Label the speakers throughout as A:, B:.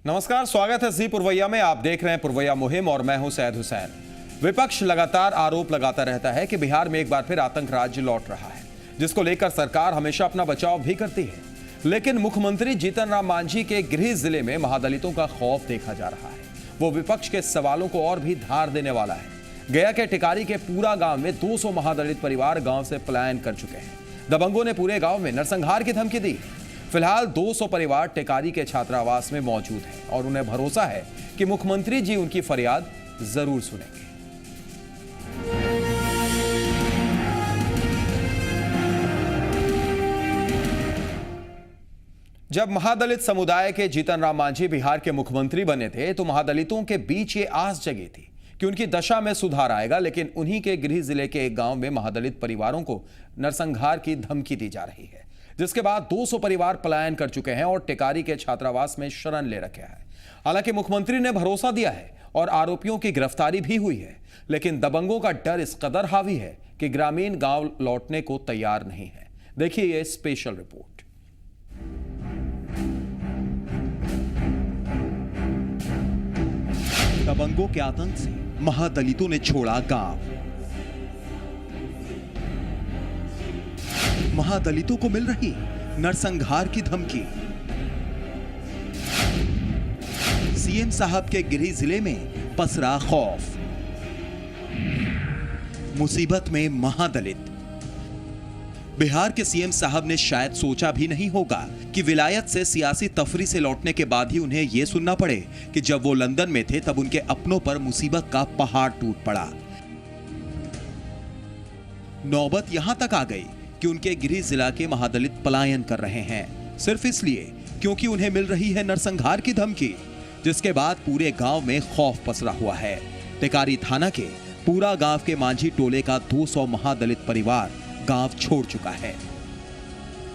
A: नमस्कार, स्वागत है जी पुरवैया में। आप देख रहे हैं पुरवैया मुहिम और मैं हूं सैयद हुसैन। विपक्ष लगातार आरोप लगाता रहता है कि बिहार में एक बार फिर आतंक राज्य लौट रहा है, जिसको लेकर सरकार हमेशा अपना बचाव भी करती है। लेकिन मुख्यमंत्री जीतन राम मांझी के गृह जिले में महादलितों का खौफ देखा जा रहा है। वो विपक्ष के सवालों को और भी धार देने वाला है। गया के टिकारी के पूरा गांव में 200 महादलित परिवार गांव से पलायन कर चुके हैं। दबंगों ने पूरे गांव में नरसंहार की धमकी दी। फिलहाल 200 परिवार टिकारी के छात्रावास में मौजूद हैं और उन्हें भरोसा है कि मुख्यमंत्री जी उनकी फरियाद जरूर सुनेंगे। जब महादलित समुदाय के जीतन राम मांझी बिहार के मुख्यमंत्री बने थे तो महादलितों के बीच ये आस जगी थी कि उनकी दशा में सुधार आएगा। लेकिन उन्हीं के गृह जिले के एक गांव में महादलित परिवारों को नरसंहार की धमकी दी जा रही है, जिसके बाद 200 परिवार पलायन कर चुके हैं और टिकारी के छात्रावास में शरण ले रखे हैं। हालांकि मुख्यमंत्री ने भरोसा दिया है और आरोपियों की गिरफ्तारी भी हुई है, लेकिन दबंगों का डर इस कदर हावी है कि ग्रामीण गांव लौटने को तैयार नहीं है। देखिए ये स्पेशल रिपोर्ट।
B: दबंगों के आतंक से महादलितों ने छोड़ा गांव। महादलितों को मिल रही नरसंहार की धमकी। सीएम साहब के गृह जिले में पसरा खौफ। मुसीबत में महादलित। बिहार के सीएम साहब ने शायद सोचा भी नहीं होगा कि विलायत से सियासी तफरी से लौटने के बाद ही उन्हें यह सुनना पड़े कि जब वो लंदन में थे तब उनके अपनों पर मुसीबत का पहाड़ टूट पड़ा। नौबत यहां तक आ गई कि उनके गृह जिला के महादलित पलायन कर रहे हैं, सिर्फ इसलिए क्योंकि उन्हें मिल रही है नरसंहार की धमकी, जिसके बाद पूरे गांव में खौफ पसरा हुआ है। टिकारी थाना के पूरा गांव के मांझी टोले का 200 महादलित परिवार गांव छोड़ चुका है।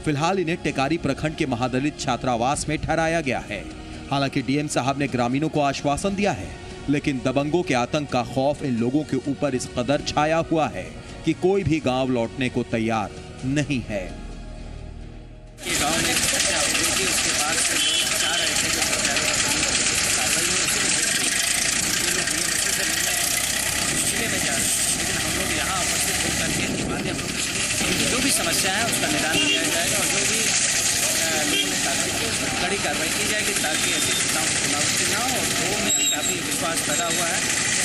B: फिलहाल इन्हें टिकारी प्रखंड के महादलित छात्रावास में ठहराया गया है। हालांकि डीएम साहब ने ग्रामीणों को आश्वासन दिया है, लेकिन दबंगों के आतंक का खौफ इन लोगों के ऊपर इस कदर छाया हुआ है कि कोई भी गांव लौटने को तैयार नहीं है।
C: गांव में समस्या हो गई थी, उसके बाद से लोग चाह रहे थे कि कार्रवाई हो, उसी में जा रहे, लेकिन हम लोग यहाँ उपस्थित होकर के बातें हम लोग जो भी समस्या है उसका निदान किया जाएगा और जो भी लोगों ने कार्रवाई की उस पर कड़ी कार्रवाई की जाएगी ताकि ऐसी घटनाओं की पुनरावृत्ति ना हो। और लोगों में काफ़ी विश्वास पैदा हुआ है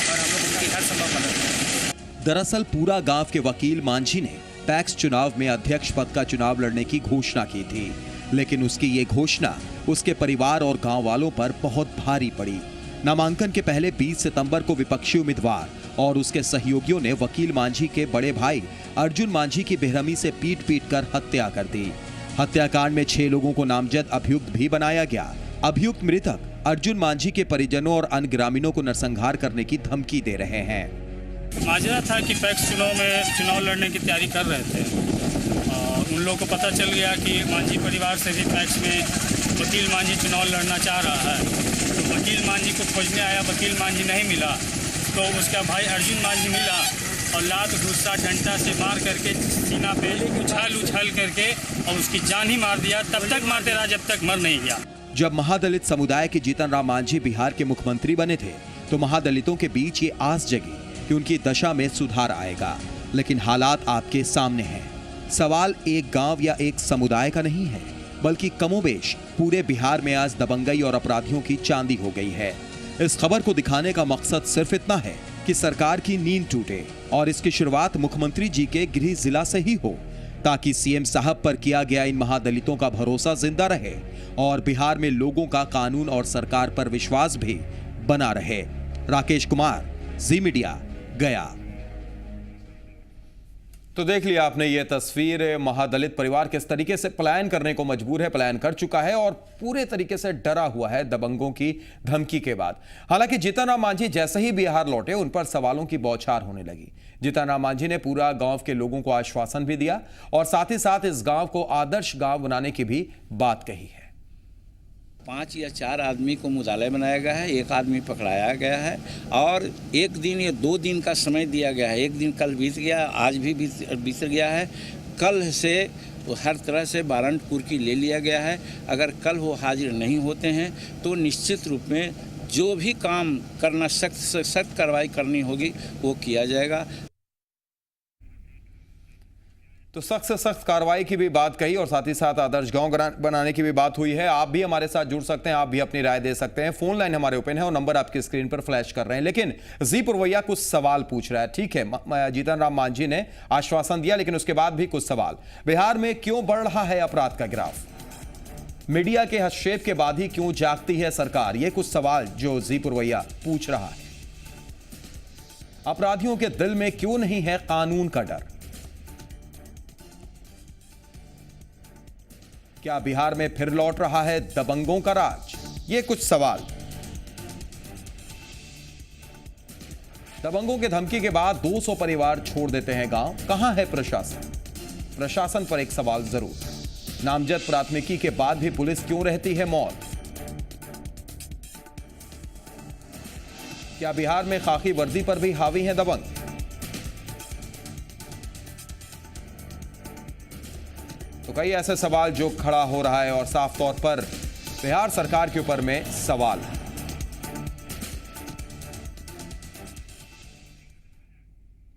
C: और हम लोग उनकी हर संभव मदद करेंगे।
B: दरअसल पूरा गांव के वकील मांझी ने पैक्स चुनाव में अध्यक्ष पद का चुनाव लड़ने की घोषणा की थी, लेकिन उसकी ये घोषणा उसके परिवार और गांव वालों पर बहुत भारी पड़ी। नामांकन के पहले 20 सितंबर को विपक्षी उम्मीदवार और उसके सहयोगियों ने वकील मांझी के बड़े भाई अर्जुन मांझी की बेरहमी से पीट कर हत्या कर दी। हत्याकांड में 6 लोगों को नामजद अभियुक्त भी बनाया गया। अभियुक्त मृतक अर्जुन मांझी के परिजनों और अन्य ग्रामीणों को नरसंहार करने की धमकी दे रहे हैं।
D: माजरा था कि पैक्स चुनाव में चुनाव लड़ने की तैयारी कर रहे थे और उन लोगों को पता चल गया कि मांझी परिवार से भी पैक्स में वकील मांझी चुनाव लड़ना चाह रहा है। तो वकील मांझी को खोजने आया, वकील मांझी नहीं मिला तो उसका भाई अर्जुन मांझी मिला और लात गुस्सा डंडा से मार करके सीना पे उछाल करके और उसकी जान ही मार दिया। तब तक मारते रहा जब तक मर नहीं गया।
B: जब महादलित समुदाय के जीतन राम मांझी बिहार के मुख्यमंत्री बने थे तो महादलितों के बीच ये आस जगी कि उनकी दशा में सुधार आएगा, लेकिन हालात आपके सामने हैं। सवाल एक गांव या एक समुदाय का नहीं है, बल्कि कमोबेश पूरे बिहार में आज दबंगई और अपराधियों की चांदी हो गई है। इस खबर को दिखाने का मकसद सिर्फ इतना है कि सरकार की नींद टूटे और इसकी शुरुआत मुख्यमंत्री जी के गृह जिला से ही हो, ताकि सीएम साहब पर किया गया इन महादलितों का भरोसा जिंदा रहे और बिहार में लोगों का कानून और सरकार पर विश्वास भी बना रहे। राकेश कुमार, जी मीडिया, गया।
A: तो देख लिया आपने ये तस्वीर। महादलित परिवार किस तरीके से पलायन करने को मजबूर है, पलायन कर चुका है और पूरे तरीके से डरा हुआ है दबंगों की धमकी के बाद। हालांकि जीतन राम मांझी जैसे ही बिहार लौटे उन पर सवालों की बौछार होने लगी। जीतन राम मांझी ने पूरा गांव के लोगों को आश्वासन भी दिया और साथ ही साथ इस गांव को आदर्श गांव बनाने की भी बात कही है।
C: 5 या 4 आदमी को मुदाले बनाया गया है, 1 आदमी पकड़ाया गया है और 1 दिन या 2 दिन का समय दिया गया है। 1 दिन कल बीत गया, आज भी बीत गया है।
E: कल से वो हर तरह से वारंट कुर्की ले लिया गया है। अगर कल वो हाजिर नहीं होते हैं तो निश्चित रूप में जो भी काम करना सख्त से सख्त कार्रवाई करनी होगी वो किया जाएगा।
A: तो सख्त से सख्त कार्रवाई की भी बात कही और साथ ही साथ आदर्श गांव बनाने की भी बात हुई है। आप भी हमारे साथ जुड़ सकते हैं, आप भी अपनी राय दे सकते हैं। फोन लाइन हमारे ओपन है और नंबर आपकी स्क्रीन पर फ्लैश कर रहे हैं। लेकिन जी पुरवैया कुछ सवाल पूछ रहा है। ठीक है, जीतन राम मांझी ने आश्वासन दिया, लेकिन उसके बाद भी कुछ सवाल। बिहार में क्यों बढ़ रहा है अपराध का ग्राफ? मीडिया के हस्तक्षेप के बाद ही क्यों जागती है सरकार? ये कुछ सवाल जो जी पुरवैया पूछ रहा है। अपराधियों के दिल में क्यों नहीं है कानून का डर? क्या बिहार में फिर लौट रहा है दबंगों का राज? ये कुछ सवाल। दबंगों के धमकी के बाद 200 परिवार छोड़ देते हैं गांव। कहां है प्रशासन? प्रशासन पर एक सवाल जरूर। नामजद प्राथमिकी के बाद भी पुलिस क्यों रहती है मौन? क्या बिहार में खाकी वर्दी पर भी हावी है दबंग? तो कई ऐसे सवाल जो खड़ा हो रहा है और साफ तौर पर बिहार सरकार के ऊपर में सवाल है।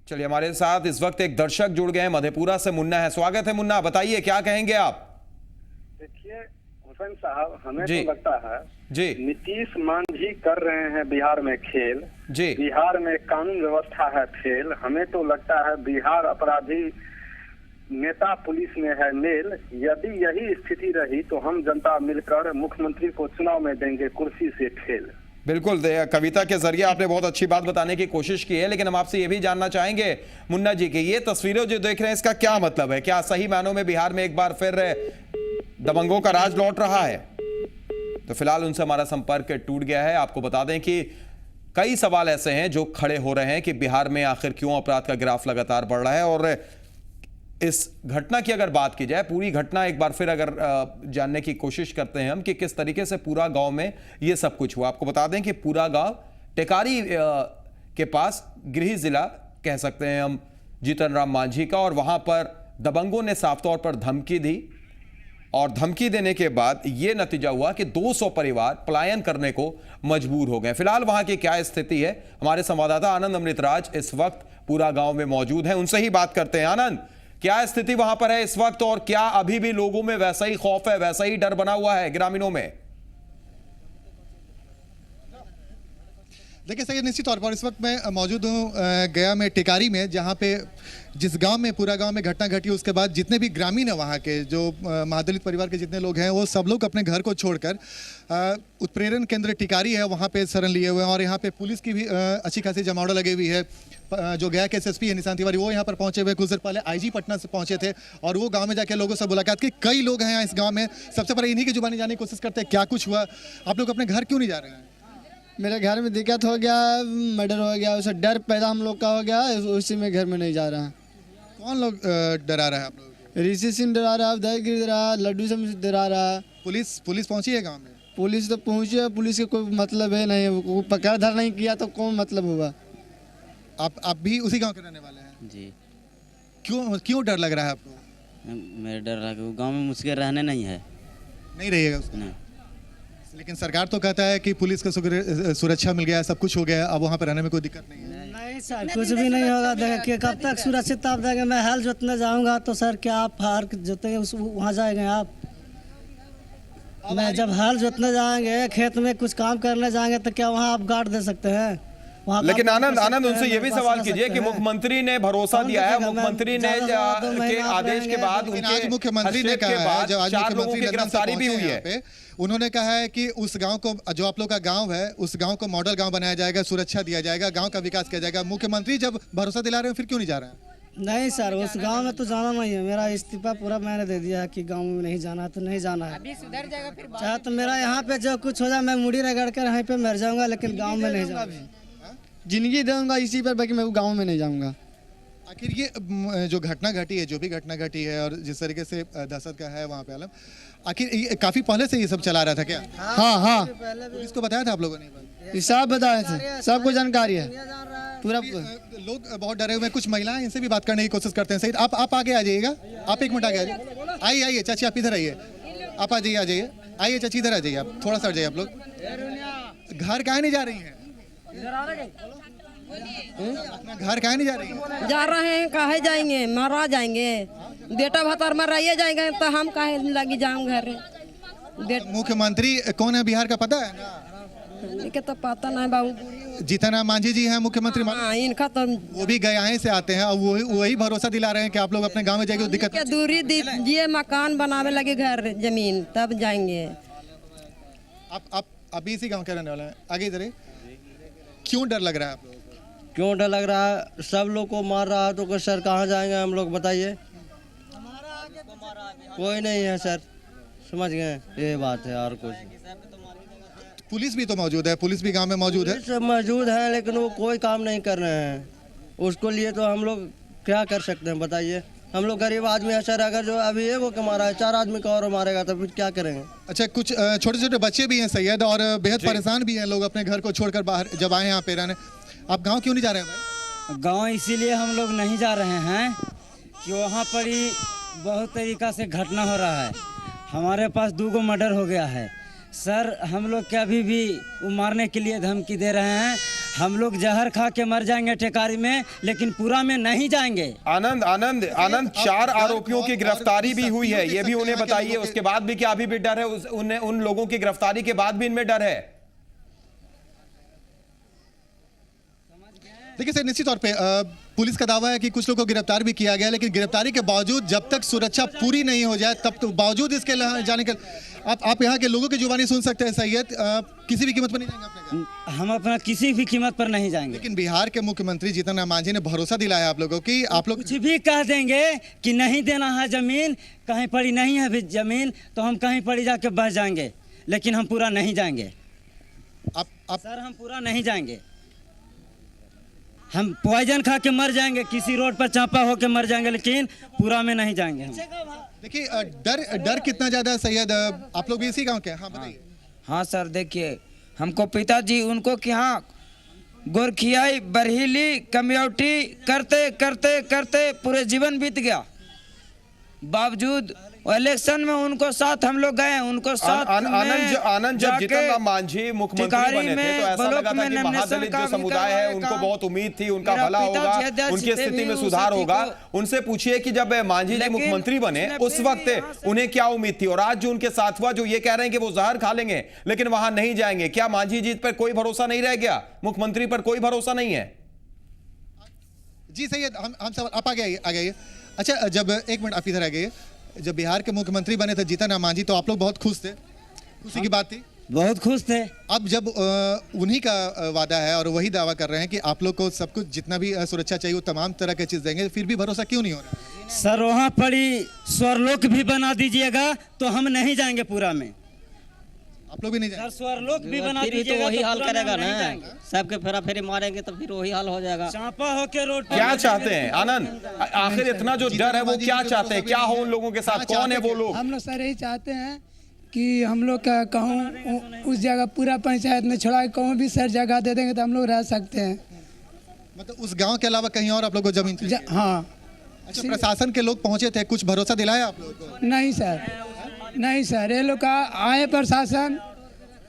A: चलिए, हमारे साथ इस वक्त एक दर्शक जुड़ गए हैं, मधेपुरा से मुन्ना है। स्वागत है मुन्ना, बताइए क्या कहेंगे आप?
F: देखिए हुसैन साहब, हमें
A: जी।
F: तो लगता है
A: जी
F: नीतीश मांझी कर रहे हैं बिहार में खेल।
A: जी
F: बिहार में कानून व्यवस्था है फेल। हमें तो लगता है बिहार अपराधी नेता पुलिस में है मेल। यदि यही स्थिति रही तो हम जनता मिलकर मुख्यमंत्री को चुनाव में देंगे कुर्सी से ठेल।
A: बिल्कुल, कविता के जरिए आपने बहुत अच्छी बात बताने की कोशिश की है, लेकिन हम आपसे ये भी जानना चाहेंगे मुन्ना जी कि ये तस्वीरें जो देख रहे हैं इसका क्या मतलब है? क्या सही मायनों में बिहार में एक बार फिर दबंगों का राज लौट रहा है? तो फिलहाल उनसे हमारा संपर्क टूट गया है। आपको बता दें कि कई सवाल ऐसे हैं जो खड़े हो रहे हैं कि बिहार में आखिर क्यों अपराध का ग्राफ लगातार बढ़ रहा है। और इस घटना की अगर बात की जाए, पूरी घटना एक बार फिर अगर जानने की कोशिश करते हैं हम कि किस तरीके से पूरा गांव में ये सब कुछ हुआ। आपको बता दें कि पूरा गांव टेकारी के पास गृह जिला कह सकते हैं हम जीतन राम मांझी का, और वहां पर दबंगों ने साफ तौर पर धमकी दी और धमकी देने के बाद यह नतीजा हुआ कि 200 परिवार पलायन करने को मजबूर हो गए। फिलहाल वहां की क्या स्थिति है, हमारे संवाददाता आनंद अमृतराज इस वक्त पूरा गांव में मौजूद है, उनसे ही बात करते हैं। आनंद, क्या स्थिति वहां पर है इस वक्त और क्या अभी भी लोगों में वैसा ही खौफ है, वैसा ही डर बना हुआ है ग्रामीणों में?
G: देखिए सही, निश्चित तौर पर इस वक्त मैं मौजूद हूँ गया में टेकारी में, जहाँ पे जिस गांव में पूरा गांव में घटना घटी उसके बाद जितने भी ग्रामीण है वहाँ के जो महादलित परिवार के जितने लोग हैं वो सब लोग अपने घर को छोड़कर उत्प्रेरण केंद्र टिकारी है वहाँ पे शरण लिए हुए हैं। और यहाँ पे पुलिस की भी अच्छी खासी जमावड़ा लगी हुई है। जो गया के एसएसपी है निशांत तिवारी, वो यहाँ पर पहुंचे हुए। कुछ देर पहले आईजी पटना से पहुंचे थे और वो गांव में जाके लोगों से मुलाकात की। कई लोग हैं यहाँ इस गांव में, सबसे पहले इन्हीं की जुबानी जानने की कोशिश करते हैं क्या कुछ हुआ। आप लोग अपने घर क्यों नहीं जा रहे हैं?
H: मेरे घर में दिक्कत हो गया, मर्डर हो गया, उसे डर पैदा हम लोग का हो गया, उसी में घर में नहीं जा रहा है।
G: कौन लोग डरा रहा है आप लोग?
H: ऋषि सिंह डरा रहा है, उदयगिरी डरा रहा है, लड्डू सिंह डरा रहा है।
G: पुलिस पहुंची है गांव में?
H: पुलिस तो पहुंची है, पुलिस का कोई मतलब है नहीं, वो पकड़ धर नहीं किया तो कौन मतलब होगा।
G: आप भी उसी गांव के रहने वाले हैं?
C: जी।
G: क्यों डर लग रहा है आपको?
C: मेरे डर रहा कि गाँव में मुझके रहने नहीं है।
G: नहीं रहिएगा उसको?
C: नहीं।
G: लेकिन सरकार तो कहता है कि पुलिस का सुरक्षा मिल गया है, सब कुछ हो गया है, अब वहाँ पर रहने में कोई दिक्कत नहीं है।
I: नहीं सर, कुछ भी नहीं होगा। देखिए कब तक सुरक्षित आप देंगे? मैं हल जोतने जाऊंगा तो सर क्या आप हार जोतेंगे वहाँ जाएंगे आप? मैं जब हल जोतने जाएंगे, खेत में कुछ काम करने जाएंगे तो क्या वहाँ आप गार्ड दे सकते हैं?
A: लेकिन आनंद उनसे ये भी सवाल कीजिए कि मुख्यमंत्री ने भरोसा दिया है, मुख्यमंत्री ने के आदेश के बाद
G: आज मुख्यमंत्री ने कहा है, जब आज मुख्यमंत्री गिरफ्तारी भी हुई है, उन्होंने कहा है कि उस गांव को, जो आप लोग का गांव है, उस गांव को मॉडल गांव बनाया जाएगा, सुरक्षा दिया जाएगा, गांव का विकास किया जाएगा। मुख्यमंत्री जब भरोसा दिला रहे हैं फिर क्यों नहीं जा रहे हैं?
I: नहीं सर, उस गांव में तो जाना नहीं है। मेरा इस्तीफा पूरा मैंने दे दिया है कि गांव में नहीं जाना है तो नहीं जाना है। चाहे तो मेरा यहाँ पे जो कुछ हो जाए, मैं मुड़ी रगड़ कर यहीं पे मर जाऊंगा, लेकिन गाँव में नहीं जाऊंगा।
H: जिंदगी दूंगा इसी पर, बाकी मैं गाँव में नहीं जाऊँगा।
G: आखिर ये जो घटना घटी है, जो भी घटना घटी है और जिस तरीके से दहशत का है वहाँ पे आलम, आखिर ये काफी पहले से ये सब चला रहा था क्या?
H: हाँ
G: पुलिस को बताया था आप लोगों ने?
H: ये सब बताए थे, सबको जानकारी है पूरा।
G: लोग बहुत डरे हुए हैं, कुछ महिलाएं इनसे भी बात करने की कोशिश करते हैं। सही, आप आगे आ जाइएगा, आप एक मिनट आगे आ जाइए। आइए चाची, आप इधर आइए, आप आ जाइए, आइए चाची इधर आ जाइए, आप थोड़ा सा हट जाइए। आप लोग घर काहे नहीं जा रही हैं? अपना घर काहे नहीं जा रही हैं?
J: जा रहे हैं, काहे जाएंगे, मरा जाएंगे, बेटा भतार मराइए जाएंगे तो हम काहे लगी जाऊं घर।
G: मुख्यमंत्री कौन है बिहार का पता है ना?
J: इनके तो पता नहीं बाबू।
G: जीतन राम मांझी जी हैं मुख्यमंत्री।
J: हाँ, इनका तो
G: वो भी गया से आते हैं और वही भरोसा दिला रहे हैं कि आप लोग अपने गांव में जाएंगे तो दिक्कत
J: क्या दूरी दीजिए, मकान बनावे लगे, घर जमीन, तब जाएंगे।
G: आप अभी इसी गांव के रहने वाले हैं? आगे इधर क्यों डर लग रहा है आप लोगों को?
H: क्यों डर लग रहा है? सब लोग को मार रहा है तो सर कहाँ जाएंगे हम लोग, बताइए? कोई नहीं है सर, समझ गए, ये बात है। और कुछ
G: पुलिस भी तो मौजूद है, पुलिस भी गांव में मौजूद है।
H: सब मौजूद है लेकिन वो कोई काम नहीं कर रहे हैं। उसको लिए तो हम लोग क्या कर सकते हैं, बताइए? हम लोग गरीब आदमी है सर, अगर जो अभी एगो के मारा है, 4 आदमी को और मारेगा तो फिर क्या करेंगे?
G: अच्छा, कुछ छोटे छोटे बच्चे भी हैं सैयद, और बेहद परेशान भी हैं लोग अपने घर को छोड़कर बाहर जब आए यहाँ पे रहने। आप गाँव क्यों नहीं जा रहे हैं भाई?
K: गाँव इसीलिए हम लोग नहीं जा रहे हैं कि वहाँ पर ही बहुत तरीका से घटना हो रहा है। हमारे पास 2 मर्डर हो गया है सर। हम लोग के अभी भी मारने के लिए धमकी दे रहे हैं। हम लोग जहर खा के मर जाएंगे टेकारी में, लेकिन पूरा में नहीं जाएंगे।
A: आनंद 4 आरोपियों की गिरफ्तारी भी हुई है, ये भी उन्हें बताइए। उसके बाद भी क्या अभी भी डर है? उन लोगों की गिरफ्तारी के बाद भी इनमें डर है?
G: देखिए सर, निश्चित तौर पे पुलिस का दावा है कि कुछ लोगों को गिरफ्तार भी किया गया, लेकिन गिरफ्तारी के बावजूद जब तक सुरक्षा पूरी नहीं हो जाए तब तो बावजूद इसके जाने के आप यहाँ के लोगों की जुबानी सुन सकते हैं सैयद, किसी भी कीमत पर नहीं जाएंगे अपने घर।
K: हम अपना किसी भी कीमत पर नहीं जाएंगे।
G: लेकिन बिहार के मुख्यमंत्री जीतन राम मांझी ने भरोसा दिलाया आप लोगों की, आप लोग
K: कुछ भी कह देंगे कि नहीं देना है जमीन, कहीं पड़ी नहीं है जमीन तो हम कहीं पड़ी जाके बस जाएंगे, लेकिन हम पूरा नहीं जाएंगे।
G: सर
K: हम पूरा नहीं जाएंगे। हम पॉइजन खा के मर जाएंगे, किसी रोड पर चापा होके मर जाएंगे, लेकिन पूरा में नहीं जाएंगे हम।
G: देखिए डर कितना ज्यादा है सैयद, आप लोग भी इसी गांव के? हाँ बताइए।
L: हाँ सर, देखिए हमको पिताजी उनको कि हाँ गोरखियाई बरहीली कम्युनिटी करते करते करते पूरे जीवन बीत गया। बावजूद इलेक्शन में उनको साथ हम लोग गए, उनको साथ
A: आनंद जब जीतन राम मांझी मुख्यमंत्री बने थे तो ऐसा लगा था कि महादलित जो समुदाय है उनको बहुत उम्मीद थी, उनका भला होगा, उनकी स्थिति में सुधार होगा। उनसे पूछिए कि जब मांझी जी मुख्यमंत्री बने उस वक्त उन्हें क्या उम्मीद थी, और आज जो उनके साथ हुआ, जो ये कह रहे हैं कि वो जहर खा लेंगे लेकिन वहां नहीं जाएंगे, क्या मांझी जी पर कोई भरोसा नहीं रह गया? मुख्यमंत्री पर कोई भरोसा नहीं है?
G: जी सैयद, हम सवाल आप आ गए। अच्छा, जब एक मिनट आप इधर आ गए, जब बिहार के मुख्यमंत्री बने थे जीतन राम मांझी तो आप लोग बहुत खुश थे, खुशी की बात थी?
K: बहुत खुश थे।
G: अब जब उन्हीं का वादा है और वही दावा कर रहे हैं कि आप लोग को सब कुछ जितना भी सुरक्षा चाहिए वो तमाम तरह की चीज देंगे, फिर भी भरोसा क्यों नहीं हो रहा?
K: सर वहाँ पड़ी स्वरलोक भी बना दीजिएगा तो हम नहीं जाएंगे पूरा में।
G: आप लोग भी नहीं जाएंगे?
K: स्वरलोक भी बना दीजिएगा
H: तो वही
K: तो
H: हाल
K: पूरा
H: करेगा
K: में नहीं
H: ना,
K: जाएंगे।
H: सबके फेरा फेरी मारेंगे तो फिर वही हाल हो जाएगा।
K: चापा होके रोड पर
A: क्या चाहते हैं आनंद? आखिर इतना जो डर है वो क्या चाहते हैं? क्या हो उन लोगों के साथ? कौन है वो लोग?
M: हम लोग सर यही चाहते हैं कि हम लोग का कहूँ उस जगह पूरा पंचायत में छोड़ा कहूँ भी सर जगह दे देंगे तो हम लोग रह सकते हैं।
G: मतलब उस गांव के अलावा कहीं और आप लोग को जमीन चाहिए?
M: हाँ।
G: अच्छा, प्रशासन के लोग पहुंचे थे, कुछ भरोसा दिलाया आप लोगों को?
M: नहीं सर, ये लोग का आए प्रशासन,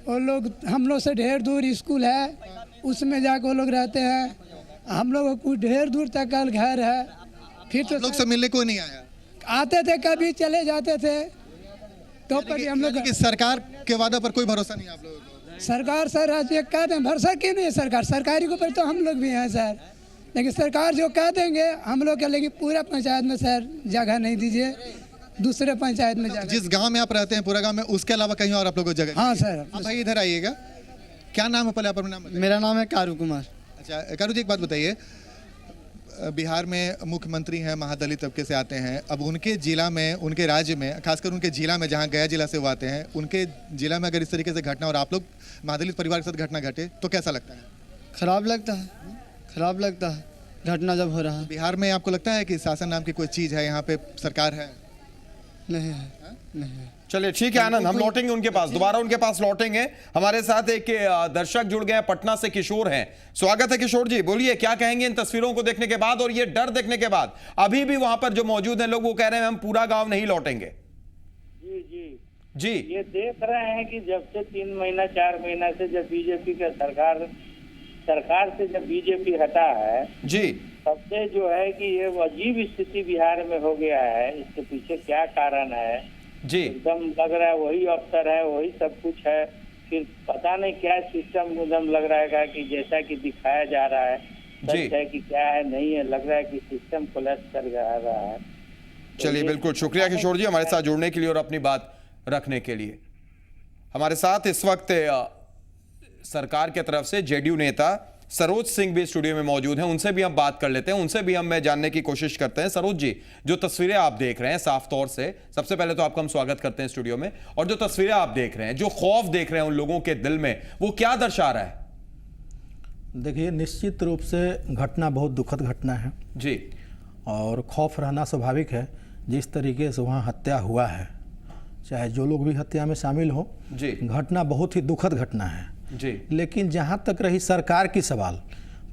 M: वो लोग हम लोग से ढेर दूर स्कूल है, उसमें जाकर वो लोग रहते हैं। हम लोग को ढेर दूर तक कल घर है, फिर तो
G: लोग से मिलने को नहीं आया?
M: आते थे, कभी चले जाते थे। तो पर हम लोग
G: सरकार के वादा पर कोई भरोसा नहीं आप लोगों को?
M: सरकार सर आज ये कहते हैं, भरोसा क्यों नहीं है सरकार? सरकारी के ऊपर तो हम लोग भी हैं सर, लेकिन सरकार जो कह देंगे हम लोग के, लेकिन पूरा पंचायत में सर जगह नहीं दीजिए, दूसरे पंचायत में जाकर।
G: जिस गांव में आप रहते हैं पूरा गांव में, उसके अलावा कहीं और आप लोगों को जगह?
M: हाँ सर।
G: आप भाई इधर आइएगा। क्या नाम है पहले आप अपना नाम बताइए।
H: मेरा नाम है कारू कुमार।
G: अच्छा कारू जी, एक बात बताइए, बिहार में मुख्यमंत्री हैं, महादलित तबके से आते हैं, अब उनके जिला में, उनके राज्य में, खासकर उनके जिला में जहाँ गया जिला से वो आते हैं, उनके जिला में अगर इस तरीके से घटना और आप लोग महादलित परिवार के साथ घटना घटे तो कैसा लगता है?
H: खराब लगता है, खराब लगता है।
I: घटना जब हो रहा है।
G: बिहार में आपको लगता है कि शासन नाम की कोई चीज़ है, यहाँ पे सरकार है?
I: नहीं है, नहीं है।
A: चलिए ठीक है आनंद, हम लौटेंगे उनके पास, दोबारा उनके पास लौटेंगे। हमारे साथ एक दर्शक जुड़ गए हैं, पटना से किशोर हैं। स्वागत है किशोर जी, बोलिए क्या कहेंगे इन तस्वीरों को देखने के बाद और ये डर देखने के बाद? अभी भी वहां पर जो मौजूद हैं लोग वो कह रहे हैं हम पूरा गांव नहीं लौटेंगे। जी
N: ये देख रहे हैं कि जब से 3 महीना 4 महीना से जब बीजेपी का सरकार से जब बीजेपी हटा है
A: जी,
N: तब से जो है कि ये अजीब स्थिति बिहार में हो गया है। इसके पीछे क्या कारण है
A: जी,
N: एकदम लग रहा है वही अफसर है, वही सब कुछ है, फिर पता नहीं क्या सिस्टम एकदम लग रहा है कि जैसा कि दिखाया जा रहा है सच है कि क्या है, नहीं है, लग रहा है कि सिस्टम कोलैप्स कर रहा है।
A: चलिए बिल्कुल शुक्रिया किशोर जी हमारे साथ जुड़ने के लिए और अपनी बात रखने के लिए। हमारे साथ इस वक्त सरकार की तरफ से जेडीयू नेता सरोज सिंह भी स्टूडियो में मौजूद हैं, उनसे भी हम बात कर लेते हैं, उनसे भी हम जानने की कोशिश करते हैं। सरोज जी, जो तस्वीरें आप देख रहे हैं साफ तौर से, सबसे पहले तो आपका हम स्वागत करते हैं स्टूडियो में, और जो तस्वीरें आप देख रहे हैं, जो खौफ देख रहे हैं उन लोगों के दिल में, वो क्या दर्शा रहा है?
O: देखिए, निश्चित रूप से घटना बहुत दुखद घटना है
A: जी,
O: और खौफ रहना स्वाभाविक है। जिस तरीके से वहाँ हत्या हुआ है, चाहे जो लोग भी हत्या में शामिल हो,
A: जी,
O: घटना बहुत ही दुखद घटना है
A: जी।
O: लेकिन जहाँ तक रही सरकार की सवाल,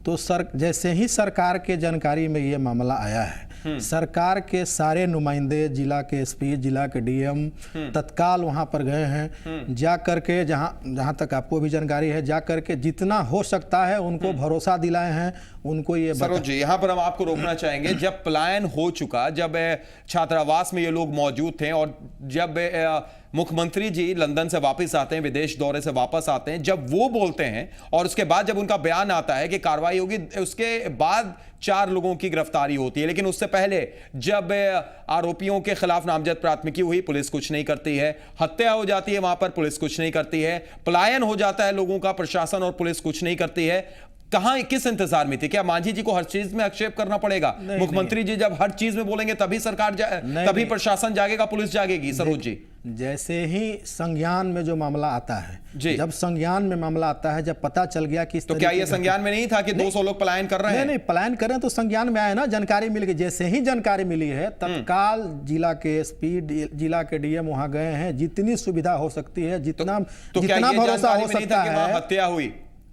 O: तो जैसे ही सरकार के जानकारी में ये मामला आया है, सरकार के सारे नुमाइंदे, जिला के एसपी, जिला के डीएम तत्काल वहाँ पर गए हैं। जा करके जहाँ तक आपको भी जानकारी है, जा करके जितना हो सकता है उनको भरोसा दिलाए हैं, उनको ये
A: सरोज जी यहाँ पर हम आपको रोकना चाहेंगे। जब पलायन हो चुका, जब छात्रावास में ये लोग मौजूद थे और जब मुख्यमंत्री जी लंदन से वापस आते हैं, विदेश दौरे से वापस आते हैं, जब वो बोलते हैं और उसके बाद जब उनका बयान आता है कि कार्रवाई होगी, उसके बाद 4 लोगों की गिरफ्तारी होती है। लेकिन उससे पहले जब आरोपियों के खिलाफ नामजद प्राथमिकी हुई, पुलिस कुछ नहीं करती है, हत्या हो जाती है वहां पर, पुलिस कुछ नहीं करती है, पलायन हो जाता है लोगों का, प्रशासन और पुलिस कुछ नहीं करती है। कहां किस इंतजार में थी? क्या मांझी जी को हर चीज में आक्षेप करना पड़ेगा? मुख्यमंत्री जी जब हर चीज में बोलेंगे तभी सरकार तभी प्रशासन जागेगा, पुलिस जागेगी। सरोज जी,
O: जैसे ही संज्ञान में जो मामला आता है, जब संज्ञान में मामला आता है, जब पता चल गया कि
A: तो क्या ये संज्ञान में नहीं था कि 200 लोग पलायन कर रहे हैं?
O: नहीं, पलायन कर रहे हैं तो संज्ञान में आए ना, जानकारी मिल गई। जैसे ही जानकारी मिली है, तत्काल जिला के एसपी, जिला के डीएम वहां गए हैं। जितनी सुविधा हो सकती है, जितना भरोसा हो सकता है,
A: हत्या हुई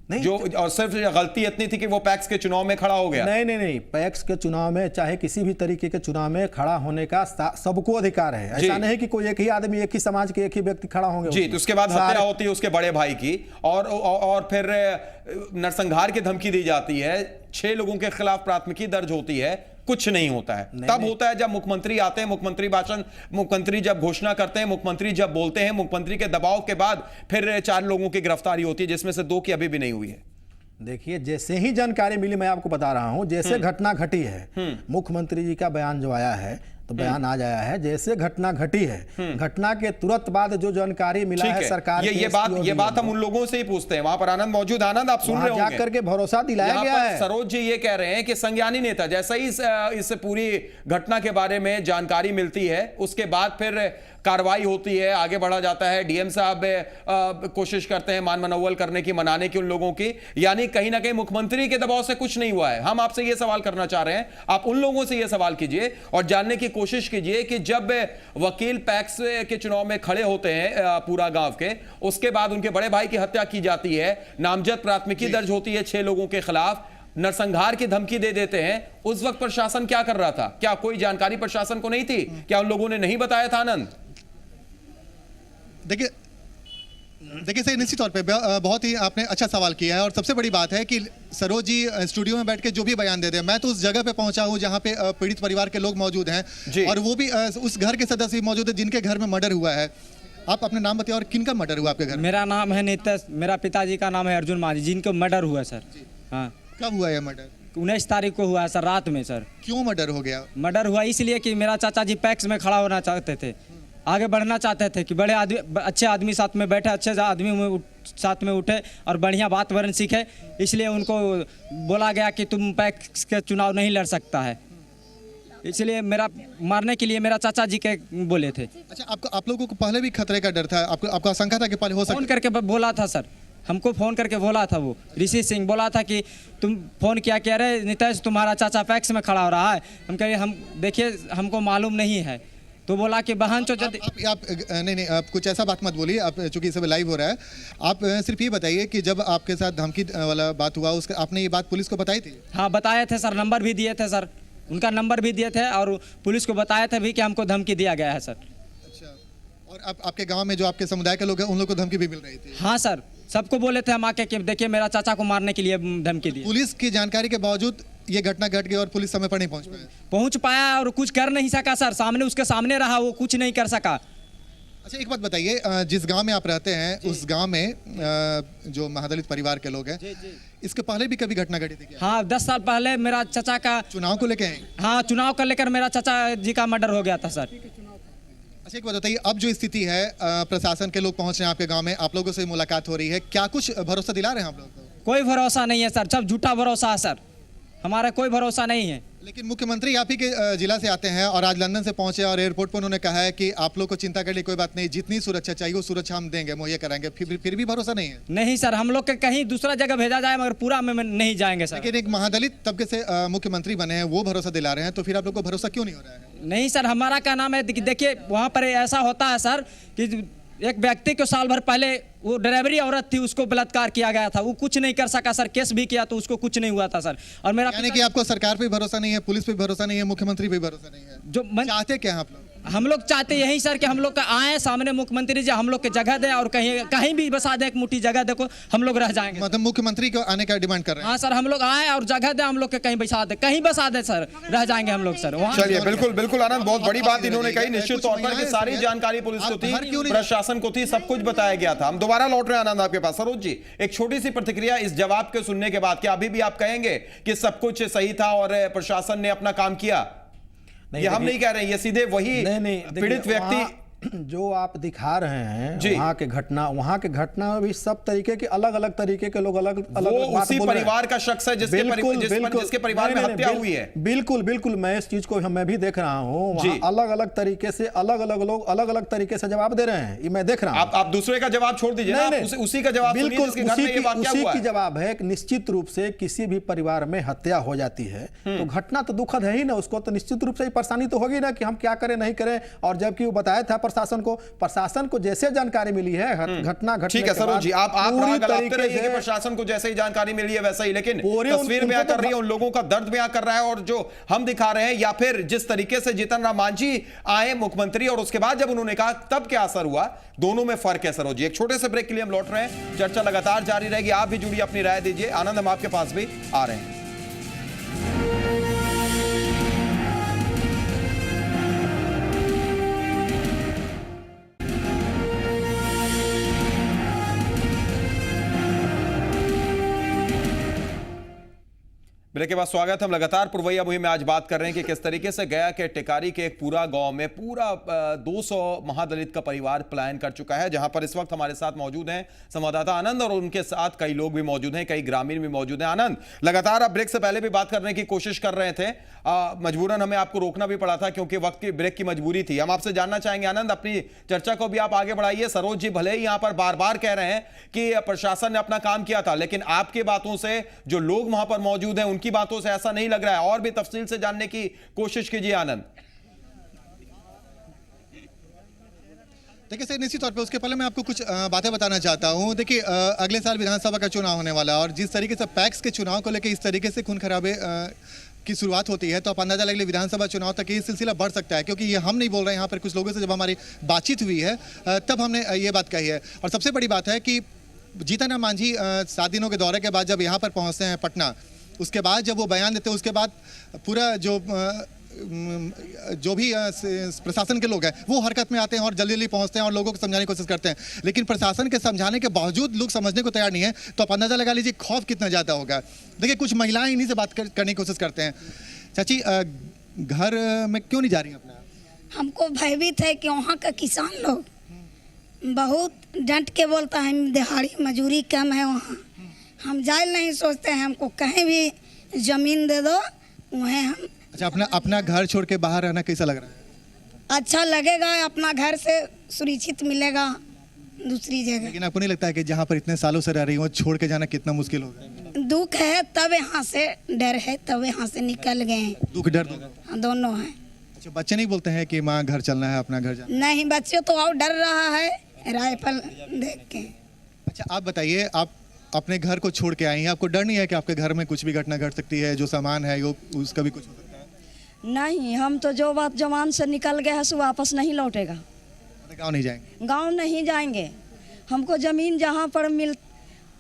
A: नहीं, जो और सिर्फ गलती इतनी थी कि वो पैक्स के चुनाव में खड़ा हो गया।
O: नहीं, पैक्स के चुनाव में, चाहे किसी भी तरीके के चुनाव में खड़ा होने का सबको अधिकार है। ऐसा नहीं कि कोई एक ही आदमी, एक ही समाज के एक ही व्यक्ति खड़ा होंगे
A: जी। तो उसके बाद हत्या होती है उसके बड़े भाई की, और फिर नरसंहार की धमकी दी जाती है, 6 लोगों के खिलाफ प्राथमिकी दर्ज होती है, कुछ नहीं होता है। तब होता है जब मुख्यमंत्री आते हैं, मुख्यमंत्री जब घोषणा करते हैं, मुख्यमंत्री जब बोलते हैं, मुख्यमंत्री के दबाव के बाद फिर 4 लोगों की गिरफ्तारी होती है, जिसमें से 2 की अभी भी नहीं हुई है।
O: देखिए, जैसे ही जानकारी मिली, मैं आपको बता रहा हूं, जैसे घटना घटी है, मुख्यमंत्री जी का बयान जो आया है, तो बयान आज आया है, जैसे घटना घटी है, घटना के तुरंत बाद जो जानकारी मिला है सरकार
A: ये बात हम उन लोगों से ही पूछते हैं। वहां पर आनंद मौजूद, आनंद आप सुन रहे होंगे,
O: जाकर के भरोसा दिलाया गया है।
A: सरोज जी ये कह रहे हैं कि संज्ञानी नेता, जैसे ही इस पूरी घटना के बारे में जानकारी मिलती है, उसके बाद फिर कार्रवाई होती है, आगे बढ़ा जाता है। डीएम साहब कोशिश करते हैं मान मनोवल करने की, मनाने की उन लोगों की, यानी कहीं ना कहीं मुख्यमंत्री के दबाव से कुछ नहीं हुआ है। हम आपसे यह सवाल करना चाह रहे हैं, आप उन लोगों से यह सवाल कीजिए और जानने की कोशिश कीजिए कि जब वकील पैक्स के चुनाव में खड़े होते हैं पूरा गांव के, उसके बाद उनके बड़े भाई की हत्या की जाती है, नामजद प्राथमिकी दर्ज होती है 6 लोगों के खिलाफ, नरसंहार की धमकी दे देते हैं, उस वक्त प्रशासन क्या कर रहा था? क्या कोई जानकारी प्रशासन को नहीं थी? क्या उन लोगों ने नहीं बताया था? आनंद,
G: देखिए सही, निश्चित तौर पे बहुत ही आपने अच्छा सवाल किया है। और सबसे बड़ी बात है कि सरोज जी स्टूडियो में बैठ के जो भी बयान देते हैं, मैं तो उस जगह पे पहुंचा हूं जहां पे पीड़ित परिवार के लोग मौजूद हैं, और वो भी उस घर के सदस्य मौजूद है जिनके घर में मर्डर हुआ है। आप अपना नाम बताइए और किन का मर्डर हुआ आपके घर?
K: मेरा नाम है नितेश, मेरा पिताजी का नाम है अर्जुन मांझी, जिनको मर्डर हुआ सर। हाँ,
G: कब हुआ है मर्डर?
K: 19 तारीख को हुआ है सर, रात में सर।
G: क्यों मर्डर हो गया?
K: मर्डर हुआ इसलिए कि मेरा चाचा जी पैक्स में खड़ा होना चाहते थे, आगे बढ़ना चाहते थे कि बड़े आदमी, अच्छे आदमी साथ में बैठे, अच्छे आदमी साथ में उठे और बढ़िया वातावरण सीखे, इसलिए उनको बोला गया कि तुम पैक्स के चुनाव नहीं लड़ सकता है, इसलिए मेरा मारने के लिए मेरा चाचा जी के बोले थे।
G: अच्छा, आप लोगों को पहले भी खतरे का डर था? आपको आशंका था कि पहले हो सकता?
K: फोन करके बोला था सर। हमको फ़ोन करके बोला था, वो ऋषि सिंह बोला था कि तुम फ़ोन किया कह रहे नीतीश तुम्हारा चाचा पैक्स में खड़ा हो रहा है। हम कह रहे हम देखिए हमको मालूम नहीं है, तो बोला कि बहन चो जब
G: आप नहीं आप कुछ ऐसा बात मत बोलिए, आप चूंकि सब लाइव हो रहा है। आप सिर्फ ये बताइए कि जब आपके साथ धमकी वाला बात हुआ उसका आपने ये बात पुलिस को बताई थी?
K: हाँ बताए थे सर, नंबर भी दिए थे सर, उनका नंबर भी दिए थे और पुलिस को बताया था भी कि हमको धमकी दिया गया है सर।
G: अच्छा, और आपके गांव में जो आपके समुदाय के लोग हैं उन लोगों को धमकी भी मिल रही थी?
K: हाँ सर, सबको बोले थे हम आके कि देखिए मेरा चाचा को मारने के लिए धमकी दी।
G: पुलिस की जानकारी के बावजूद ये घटना घट गई और पुलिस समय पर नहीं पहुंच पाया
K: और कुछ कर नहीं सका सर, सामने उसके सामने रहा, वो कुछ नहीं कर सका।
G: अच्छा एक बात बताइए, जिस गांव में आप रहते हैं उस गांव में जो महादलित परिवार के लोग हैं, इसके पहले भी कभी घटना घटी थी क्या?
K: हाँ 10 साल पहले मेरा चाचा का
G: चुनाव को लेकर?
K: हाँ चुनाव को लेकर मेरा चाचा जी का मर्डर हो गया था सर।
G: अच्छा एक बात बताइए, अब जो स्थिति है प्रशासन के लोग पहुंच रहे हैं आपके गांव में, आप लोगों से मुलाकात हो रही है, क्या कुछ भरोसा दिला रहे हैं आप लोगों को?
K: कोई भरोसा नहीं है सर, सब झूठा भरोसा है सर, हमारा कोई भरोसा नहीं है।
G: लेकिन मुख्यमंत्री आप ही के जिला से आते हैं और आज लंदन से पहुंचे और एयरपोर्ट पर उन्होंने कहा है कि आप लोग को चिंता करने की कोई बात नहीं, जितनी सुरक्षा चाहिए वो सुरक्षा हम देंगे, मुहैया कराएंगे। फिर भी भरोसा नहीं है?
K: नहीं सर, हम लोग के कहीं दूसरा जगह भेजा जाए मगर पूरा में नहीं जाएंगे सर।
G: लेकिन एक महादलित तबके से मुख्यमंत्री बने हैं, वो भरोसा दिला रहे हैं, तो फिर आप लोग को भरोसा क्यों नहीं हो रहा है?
K: नहीं सर, हमारा क्या नाम है, देखिए वहाँ पर ऐसा होता है सर कि एक व्यक्ति को साल भर पहले वो ड्राइवरी औरत थी, उसको बलात्कार किया गया था, वो कुछ नहीं कर सका सर, केस भी किया तो उसको कुछ नहीं हुआ था सर। और मेरा
G: यानी कि आपको सरकार पे भरोसा नहीं है, पुलिस पे भरोसा नहीं है, मुख्यमंत्री पे भरोसा नहीं है।
K: जो
G: चाहते क्या हैं आप लोग?
K: हम लोग चाहते यही सर कि हम लोग का आए सामने मुख्यमंत्री जी हम लोग के जगह दे और कहीं भी बसा दे, एक मुट्ठी जगह देखो हम लोग रह जाएंगे।
G: मतलब मुख्यमंत्री को आने का डिमांड कर रहे हैं?
K: हाँ सर, हम लोग आए और जगह दे, हम लोग के कहीं बसा दे, कहीं बसा दे सर, रह जाएंगे हम लोग सर।
A: चलिए बिल्कुल बिल्कुल आनंद, बहुत बड़ी बात इन्होंने कही। निश्चित तौर पर कि सारी जानकारी पुलिस को थी, प्रशासन को थी, सब कुछ बताया गया था। हम दोबारा लौट रहे हैं आनंद आपके पास। सरोज जी, एक छोटी सी प्रतिक्रिया इस जवाब के सुनने के बाद, क्या अभी भी आप कहेंगे कि सब कुछ सही था और प्रशासन ने अपना काम किया? ये हम नहीं कह रहे हैं, ये सीधे वही पीड़ित व्यक्ति
O: जो आप दिखा रहे हैं वहाँ के घटना में भी सब तरीके के अलग अलग तरीके के लोग अलग
A: उसी परिवार का शख्स है जिसके परिवार में हत्या हुई है।
O: बिल्कुल बिल्कुल, मैं इस चीज को मैं भी देख रहा हूँ, अलग अलग तरीके से अलग अलग लोग अलग अलग तरीके से जवाब दे रहे हैं, ये मैं देख रहा हूँ।
A: आप दूसरे का जवाब छोड़ दीजिए ना, उसी का जवाब
O: बिल्कुल उसी की जवाब है। निश्चित रूप से किसी भी परिवार में हत्या हो जाती है तो घटना तो दुखद है ही ना, उसको तो निश्चित रूप से परेशानी तो होगी ना कि हम क्या करें नहीं करें। और जबकि वो बताया था प्रशासन को जैसे जानकारी मिली है घटना घटने
A: ठीक है सरोज जी, आप गलाते रहिए कि प्रशासन को जैसे ही जानकारी मिली है वैसा ही, लेकिन तस्वीर बयां कर रही है, उन लोगों का दर्द बयां कर रहा है और जो हम दिखा रहे हैं, या फिर जिस तरीके से जीतन राम मांझी आए मुख्यमंत्री और उसके बाद जब उन्होंने कहा तब क्या असर हुआ, दोनों में फर्क है सरोज जी। एक छोटे से ब्रेक के लिए हम लौट रहे हैं, चर्चा लगातार जारी रहेगी, आप भी जुड़िए, अपनी राय दीजिए। आनंद, हम आपके पास भी आ रहे हैं। ब्रेक के बाद स्वागत। हम लगातार पुरवैया मुहिम में आज बात कर रहे हैं कि किस तरीके से गया के टिकारी के एक पूरा गांव में पूरा 200 महादलित का परिवार पलायन कर चुका है, जहां पर इस वक्त हमारे साथ मौजूद हैं संवाददाता आनंद और उनके साथ कई लोग भी मौजूद हैं, कई ग्रामीण भी मौजूद हैं। आनंद, लगातार आप ब्रेक से पहले भी बात करने की कोशिश कर रहे थे, मजबूरन हमें आपको रोकना भी पड़ा था क्योंकि वक्त की ब्रेक की मजबूरी थी। हम आपसे जानना चाहेंगे आनंद, अपनी चर्चा को भी आप आगे बढ़ाइए। सरोज जी भले ही यहां पर बार बार कह रहे हैं कि प्रशासन ने अपना काम किया था, लेकिन आपकी बातों से, जो लोग वहां पर मौजूद हैं उनकी बातों से ऐसा नहीं लग रहा है, और भी तफसील से जानने की कोशिश कीजिए आनंद।
G: देखिए सर, निश्चित तौर पे उसके पहले मैं आपको कुछ बातें बताना चाहता हूं। देखिए अगले साल विधानसभा का चुनाव होने वाला है और जिस तरीके से पैक्स के चुनाव को लेकर इस तरीके से खून खराबे की शुरुआत होती है तो आप अंदाजा लग ले विधानसभा चुनाव तक ये सिलसिला बढ़ सकता है, क्योंकि ये हम नहीं बोल रहे हैं, यहाँ पर कुछ लोगों से जब हमारी बातचीत हुई है तब हमने ये बात कही है। और सबसे बड़ी बात है कि जीतन राम मांझी 7 दिनों के दौरे के बाद जब यहाँ पर पहुँचते हैं पटना, उसके बाद जब वो बयान देते हैं, उसके बाद पूरा जो भी प्रशासन के लोग हैं वो हरकत में आते हैं और जल्दी जल्दी पहुंचते हैं और लोगों को समझाने की कोशिश करते हैं। लेकिन प्रशासन के समझाने के बावजूद लोग समझने को तैयार नहीं है, तो आप अंदाजा लगा लीजिए खौफ कितना ज़्यादा होगा। देखिए कुछ महिलाएं इन्हीं से बात करने की कोशिश करते हैं। चाची, घर में क्यों नहीं जा रही हैं अपना?
P: हमको भयभीत है कि वहाँ का किसान लोग बहुत डंट के बोलता है, दिहाड़ी मजदूरी कम है वहाँ, हम जाए नहीं सोचते हैं, हमको कहीं भी ज़मीन दे दो वहीं हम।
G: अच्छा, अपना घर छोड़ के बाहर रहना कैसा लग रहा है?
P: अच्छा लगेगा, अपना घर से सुरक्षित मिलेगा, दूसरी जगह।
G: लेकिन आपको नहीं लगता है कि जहाँ पर इतने सालों से रह रही हो छोड़ के जाना कितना मुश्किल होगा?
P: दुख है तब यहाँ से, डर है तब यहाँ से निकल गए हैं।
G: दुख डर
P: दोनों हैं।
G: अच्छा, बच्चे नहीं बोलते हैं कि माँ घर चलना है, अपना घर जाना?
P: नहीं, बच्चे तो और डर रहा है राइफल देख के।
G: अच्छा, आप बताइए, आप अपने घर को छोड़ के आई हैं, आपको डर नहीं है कि आपके घर में कुछ भी घटना घट सकती है, जो सामान है वो उसका भी कुछ हो सकता है?
J: नहीं, हम तो जो बात जवान से निकल गया है सो वापस नहीं लौटेगा।
G: गाँव नहीं जाएंगे?
J: गांव नहीं जाएंगे। हमको ज़मीन जहां पर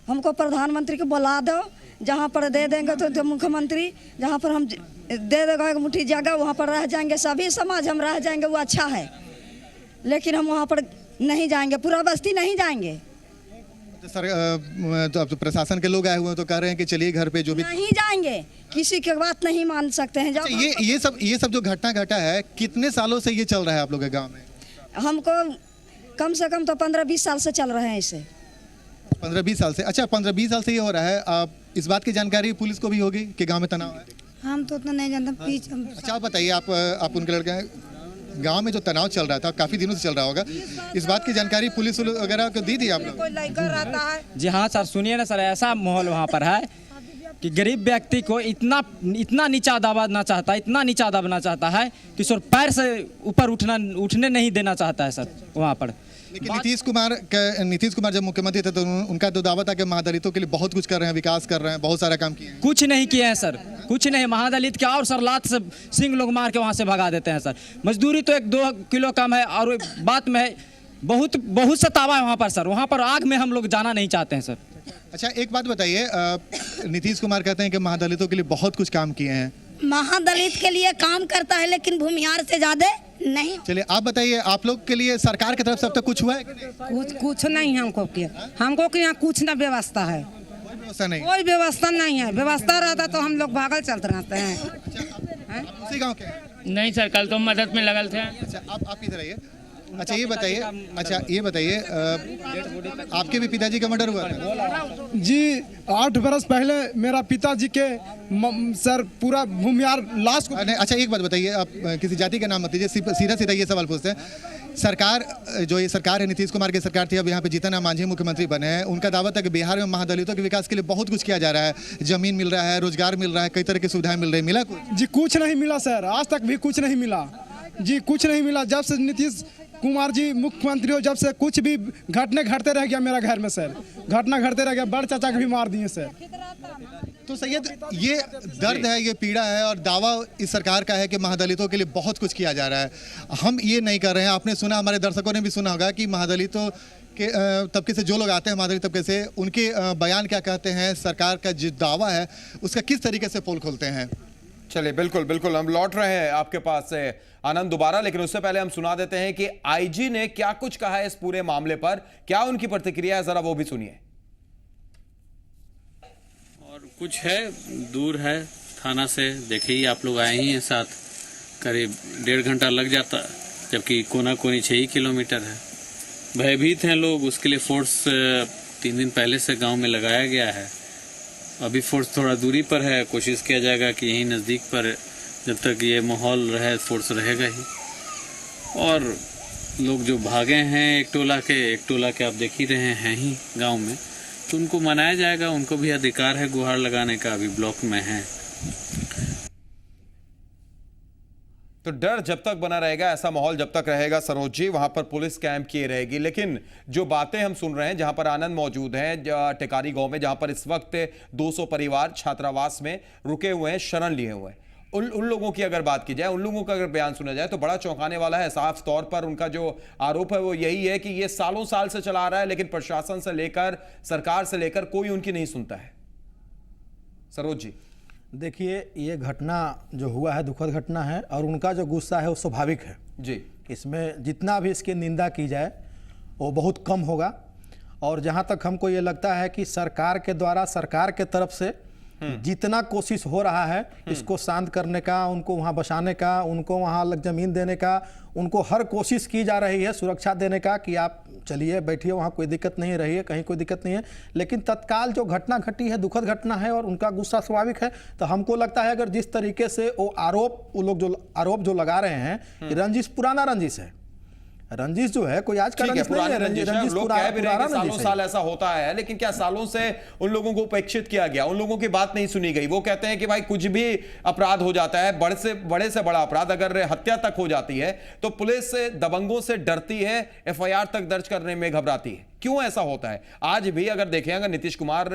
J: हमको प्रधानमंत्री को बुला दो, जहां पर दे देंगे तो मुख्यमंत्री, जहां पर हम दे देगा एक मुट्ठी जगह वहां पर रह जाएंगे, सभी समाज हम रह जाएंगे, वो अच्छा है। लेकिन हम वहां पर नहीं जाएंगे, पूरा बस्ती नहीं जाएंगे।
G: तो सर, तो अब तो प्रशासन के लोग आए हुए हैं तो कह रहे हैं कि चलिए घर पे जो भी।
J: नहीं जाएंगे, किसी की बात नहीं मान सकते हैं।
G: अच्छा, ये सब जो घटना घटा है, कितने सालों से ये चल रहा है आप लोग के गाँव में?
J: हमको कम से कम तो 15-20 साल से चल रहे हैं इसे।
G: 15-20 साल से? अच्छा, 15-20 साल से ये हो रहा है। आप इस बात की जानकारी पुलिस को भी होगी कि गांव में तनाव है?
P: हम तो उतना नहीं जानते।
G: अच्छा, आप बताइए, आप उनके लड़के हैं, गांव में जो तनाव चल रहा था काफी दिनों से चल रहा होगा, इस बात की जानकारी पुलिस वगैरह को दी थी आप लोग?
Q: जी हाँ सर, सुनिए ना सर, ऐसा माहौल वहाँ पर है कि गरीब व्यक्ति को इतना नीचा दबाना चाहता है, इतना नीचा दबाना चाहता है कि सर पैर से ऊपर उठने नहीं देना चाहता है सर वहाँ पर।
G: लेकिन नीतीश कुमार जब मुख्यमंत्री थे तो उनका तो दावा था कि महादलितों के लिए बहुत कुछ कर रहे हैं, विकास कर रहे हैं, बहुत सारा काम किए हैं।
Q: कुछ नहीं किए हैं सर, कुछ नहीं। महादलित क्या, और सर लात से सिंह लोग मार के वहाँ से भगा देते हैं सर। मजदूरी तो 1-2 किलो कम है, और बात में बहुत सतावा है वहाँ पर सर। वहाँ पर आग में हम लोग जाना नहीं चाहते हैं सर।
G: अच्छा, एक बात बताइए, नीतीश कुमार कहते हैं कि महादलितों के लिए बहुत कुछ काम किए हैं।
P: महादलित के लिए काम करता है लेकिन भूमिहार से ज्यादा नहीं।
G: चलिए, आप बताइए, आप लोग के लिए सरकार की तरफ से अब तक कुछ हुआ है?
R: कुछ नहीं हमको किया। हमको कि यहाँ कुछ ना व्यवस्था है, कोई व्यवस्था नहीं है। व्यवस्था रहता तो हम लोग भागल चलते रहते हैं।
G: उसी गाँव के?
D: नहीं सर, कल तो मदद में लगल थे।
G: अच्छा, आप इधर आइए। अच्छा, ये बताइए, आपके भी पिताजी का मर्डर हुआ था?
S: जी, 8 बरस पहले मेरा पिताजी के सर पूरा भूमिहार लाश को।
G: अच्छा, एक बात बताइए, आप किसी जाति का नाम मत लीजिए, सीधा ये सवाल पूछते हैं। सरकार, जो ये सरकार है, नीतीश कुमार की सरकार थी, अब यहाँ पे जीतन राम मांझी मुख्यमंत्री बने हैं। उनका दावा था कि बिहार में महादलितों के विकास के लिए बहुत कुछ किया जा रहा है, जमीन मिल रहा है, रोजगार मिल रहा है, कई तरह की सुविधाएं मिल रही है। मिला कुछ?
S: जी, कुछ नहीं मिला सर, आज तक भी कुछ नहीं मिला जी, कुछ नहीं मिला। जब से नीतीश कुमार जी मुख्यमंत्री हो, जब से कुछ भी घटते रह गया मेरा घर में सर, घटना घटते रह गया। बड़ चाचा को भी मार दिए सर।
G: तो सैयद, ये दर्द है, ये पीड़ा है, और दावा इस सरकार का है कि महादलितों के लिए बहुत कुछ किया जा रहा है। हम ये नहीं कर रहे हैं। आपने सुना, हमारे दर्शकों ने भी सुना होगा कि महादलितों के तबके से जो लोग आते हैं, महादलित तबके से, उनके बयान क्या कहते हैं, सरकार का जो दावा है उसका किस तरीके से पोल खोलते हैं।
A: चलिए, बिल्कुल हम लौट रहे हैं आपके पास से आनंद दोबारा, लेकिन उससे पहले हम सुना देते हैं कि आईजी ने क्या कुछ कहा है इस पूरे मामले पर, क्या उनकी प्रतिक्रिया है, जरा वो भी सुनिए।
T: और कुछ है, दूर है थाना से, देखिए आप लोग आए ही हैं साथ, करीब 1.5 घंटा लग जाता, जबकि कोना कोनी 6 ही किलोमीटर है। भयभीत हैं लोग, उसके लिए फोर्स 3 दिन पहले से गांव में लगाया गया है। अभी फोर्स थोड़ा दूरी पर है, कोशिश किया जाएगा कि यहीं नज़दीक पर जब तक ये माहौल रहे फोर्स रहेगा ही। और लोग जो भागे हैं एक टोला के आप देख ही रहे हैं ही गांव में, तो उनको मनाया जाएगा, उनको भी अधिकार है गुहार लगाने का, अभी ब्लॉक में है।
A: तो डर जब तक बना रहेगा, ऐसा माहौल जब तक रहेगा सरोज जी, वहां पर पुलिस कैंप किए रहेगी। लेकिन जो बातें हम सुन रहे हैं, जहां पर आनंद मौजूद हैं टेकारी गांव में, जहां पर इस वक्त 200 परिवार छात्रावास में रुके हुए हैं, शरण लिए हुए हैं, उन लोगों की अगर बात की जाए, उन लोगों का अगर बयान सुना जाए तो बड़ा चौंकाने वाला है। साफ तौर पर उनका जो आरोप है वो यही है कि ये सालों साल से चला आ रहा है, लेकिन प्रशासन से लेकर, सरकार से लेकर कोई उनकी नहीं सुनता है। सरोज जी,
O: देखिए, ये घटना जो हुआ है दुखद घटना है, और उनका जो गुस्सा है वो स्वाभाविक है
A: जी।
O: इसमें जितना भी इसकी निंदा की जाए वो बहुत कम होगा। और जहाँ तक हमको ये लगता है कि सरकार के द्वारा, सरकार के तरफ से जितना कोशिश हो रहा है इसको शांत करने का, उनको वहाँ बसाने का, उनको वहाँ ज़मीन देने का, उनको हर कोशिश की जा रही है, सुरक्षा देने का कि आप चलिए बैठिए, वहाँ कोई दिक्कत नहीं रही है, कहीं कोई दिक्कत नहीं है। लेकिन तत्काल जो घटना घटी है दुखद घटना है, और उनका गुस्सा स्वाभाविक है। तो हमको लगता है अगर जिस तरीके से वो लोग जो आरोप जो लगा रहे हैं, रंजिश पुराना रंजिश है, रंजिश जो है कोई आज का
A: ठीक है,
O: रंजिश नहीं
A: पुरानी
O: है,
A: रंजिश है।
O: रंजिश
A: लोग कह भी रहे हैं कि
O: पुराना
A: सालों
O: रंजिश
A: साल
O: है।
A: ऐसा होता है, लेकिन क्या सालों से उन लोगों को उपेक्षित किया गया, उन लोगों की बात नहीं सुनी गई? वो कहते हैं कि भाई कुछ भी अपराध हो जाता है, बड़े से बड़ा अपराध अगर हत्या तक हो जाती है तो पुलिस दबंगों से डरती है, एफआईआर तक दर्ज करने में घबराती है। क्यों ऐसा होता है? आज भी अगर देखें, अगर नीतीश कुमार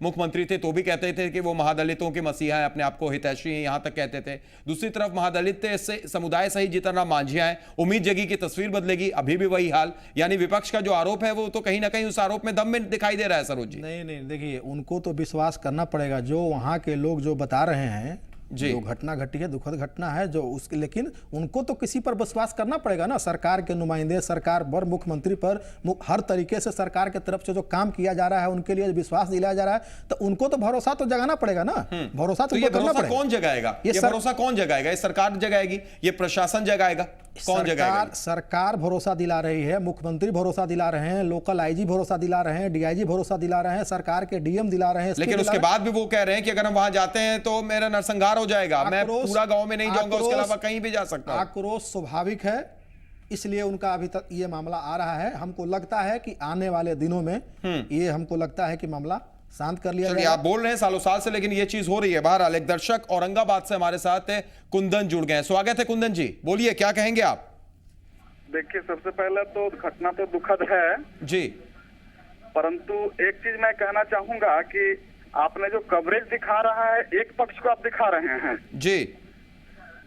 A: मुख्यमंत्री थे तो भी कहते थे कि वो महादलितों के मसीहा हैं, अपने आप को हितैषी हैं, यहां तक कहते थे। दूसरी तरफ महादलित समुदाय से ही जीतन राम मांझी आए, उम्मीद जगी कि तस्वीर बदलेगी, अभी भी वही हाल। यानी विपक्ष का जो आरोप है वो तो कहीं ना कहीं उस आरोप में दम में दिखाई दे रहा है। सरोज जी,
O: नहीं, देखिए उनको तो विश्वास करना पड़ेगा, जो वहां के लोग जो बता रहे हैं, जो घटना घटी है, दुखद घटना है जो उसके, लेकिन उनको तो किसी पर विश्वास करना पड़ेगा ना। सरकार के नुमाइंदे, सरकार पर, मुख्यमंत्री पर हर तरीके से सरकार की तरफ से जो काम किया जा रहा है, उनके लिए विश्वास दिलाया जा रहा है, तो उनको तो भरोसा तो जगाना पड़ेगा ना। भरोसा तो
A: ये भरोसा कौन जगाएगा? ये भरोसा कौन जगाएगा? ये सरकार जगाएगी? ये प्रशासन जगाएगा? कौन जगाएगा?
O: सरकार भरोसा दिला रही है, मुख्यमंत्री भरोसा दिला रहे हैं, लोकल आईजी भरोसा दिला रहे हैं, डीआईजी भरोसा दिला रहे हैं, सरकार के डीएम दिला रहे हैं।
A: लेकिन उसके बाद भी वो कह रहे हैं कि अगर हम वहां जाते हैं तो मेरा नरसंहार हो जाएगा, मैं पूरा गांव में नहीं जाऊंगा, उसके अलावा कहीं भी जा सकता हूं।
O: आक्रोश स्वाभाविक है, इसलिए उनका अभी तक ये मामला आ रहा है। हमको लगता है कि आने वाले दिनों में ये हमको लगता है कि मामला शांत कर लिया जाएगा।
A: आप बोल रहे हैं सालों साल से, लेकिन ये चीज हो रही है। बहरहाल एक दर्शक औरंगाबाद से हमारे साथ कुंदन जुड़ गए। स्वागत है कुंदन जी, बोलिए क्या कहेंगे आप?
F: देखिए, सबसे पहले तो घटना तो दुखद है
A: जी,
F: परंतु एक चीज मैं कहना चाहूंगा कि आपने जो कवरेज दिखा रहा है, एक पक्ष को आप दिखा रहे हैं
A: जी,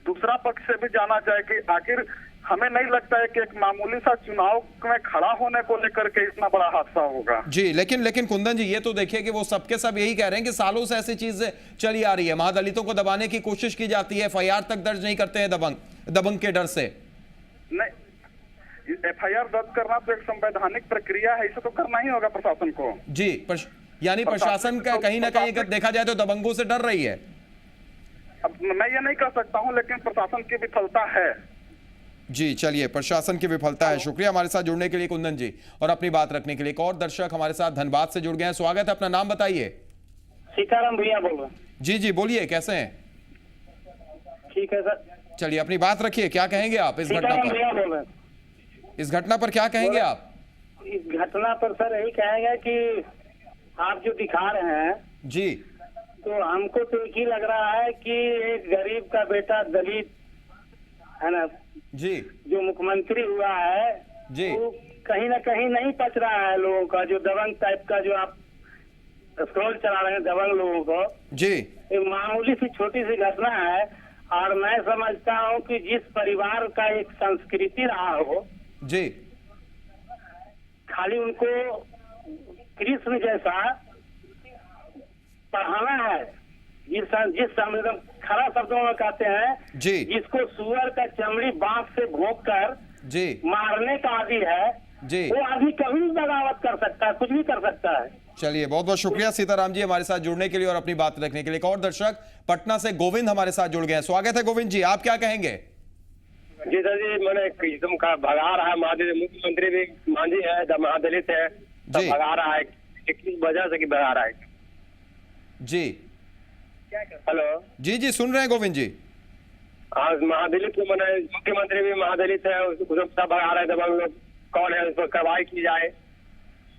F: दूसरा पक्ष से भी जाना चाहिए कि आखिर हमें नहीं लगता है कि एक मामूली सा चुनाव में खड़ा होने को लेकर के इतना बड़ा हादसा होगा।
A: जी, लेकिन कुंदन जी, ये तो देखिए कि वो सबके सब यही कह रहे हैं कि सालों से ऐसी चीज चली आ रही है, महादलितों को दबाने की कोशिश की जाती है, एफआईआर तक दर्ज नहीं करते हैं दबंग के डर से।
F: नहीं, एफआईआर दर्ज करना तो एक संवैधानिक प्रक्रिया है, इसे तो करना ही होगा प्रशासन को।
A: जी, यानी प्रशासन का कहीं ना कहीं अगर देखा जाए तो दबंगों से डर रही है।
F: अब मैं ये नहीं कह सकता हूं, लेकिन प्रशासन की विफलता है।
A: जी, चलिए, प्रशासन की विफलता है। शुक्रिया हमारे साथ जुड़ने के लिए कुंदन जी और अपनी बात रखने के लिए। एक और दर्शक हमारे साथ धनबाद से जुड़ गए हैं। स्वागत है, अपना नाम बताइए।
U: सीताराम भैया बोल रहे हैं।
A: जी, बोलिए, कैसे हैं?
U: ठीक है सर।
A: चलिए, अपनी बात रखिए, क्या कहेंगे आप इस घटना पर?
U: भैया बोल रहे हैं।
A: इस घटना पर क्या कहेंगे आप?
U: इस घटना पर सर यही कहेंगे कि आप जो दिखा रहे हैं
A: जी,
U: तो हमको तो एक ही लग रहा है कि एक गरीब का बेटा दलित है ना
A: जी,
U: जो मुख्यमंत्री हुआ है
A: जी,
U: वो कहीं ना कहीं नहीं पच रहा है लोगों का, जो दबंग टाइप का जो आप स्क्रॉल चला रहे हैं दबंग लोगों को।
A: जी,
U: एक मामूली सी छोटी सी घटना है, और मैं समझता हूँ कि जिस परिवार का एक संस्कृति रहा हो
A: जी,
U: खाली उनको कृष्ण जैसा पढ़ाना है, जिस एकदम खरा शब्दों में कहते हैं
A: जी,
U: जिसको सुअर का चमड़ी बांस से भोंक कर
A: जी,
U: मारने का आदि है
A: जी,
U: वो आदमी कभी भी बगावत कर सकता है, कुछ भी कर सकता है।
A: चलिए, बहुत बहुत शुक्रिया सीताराम जी हमारे साथ जुड़ने के लिए और अपनी बात रखने के लिए। एक और दर्शक पटना से गोविंद हमारे साथ जुड़ गए हैं। स्वागत है गोविंद जी, आप क्या कहेंगे?
V: जी सर जी, मैंने एकदम का भगा रहा है महादलित, मुख्यमंत्री भी मांझी है, महादलित है, सब भगा रहा है, किस वजह से भगा रहा है?
A: जी,
V: हेलो
A: जी, सुन रहे हैं गोविंद जी।
V: हाँ, महादलित को मैंने, मुख्यमंत्री भी महादलित है, उसको सब भगा रहे थे, लोग कौन है, उस पर कार्रवाई की जाए।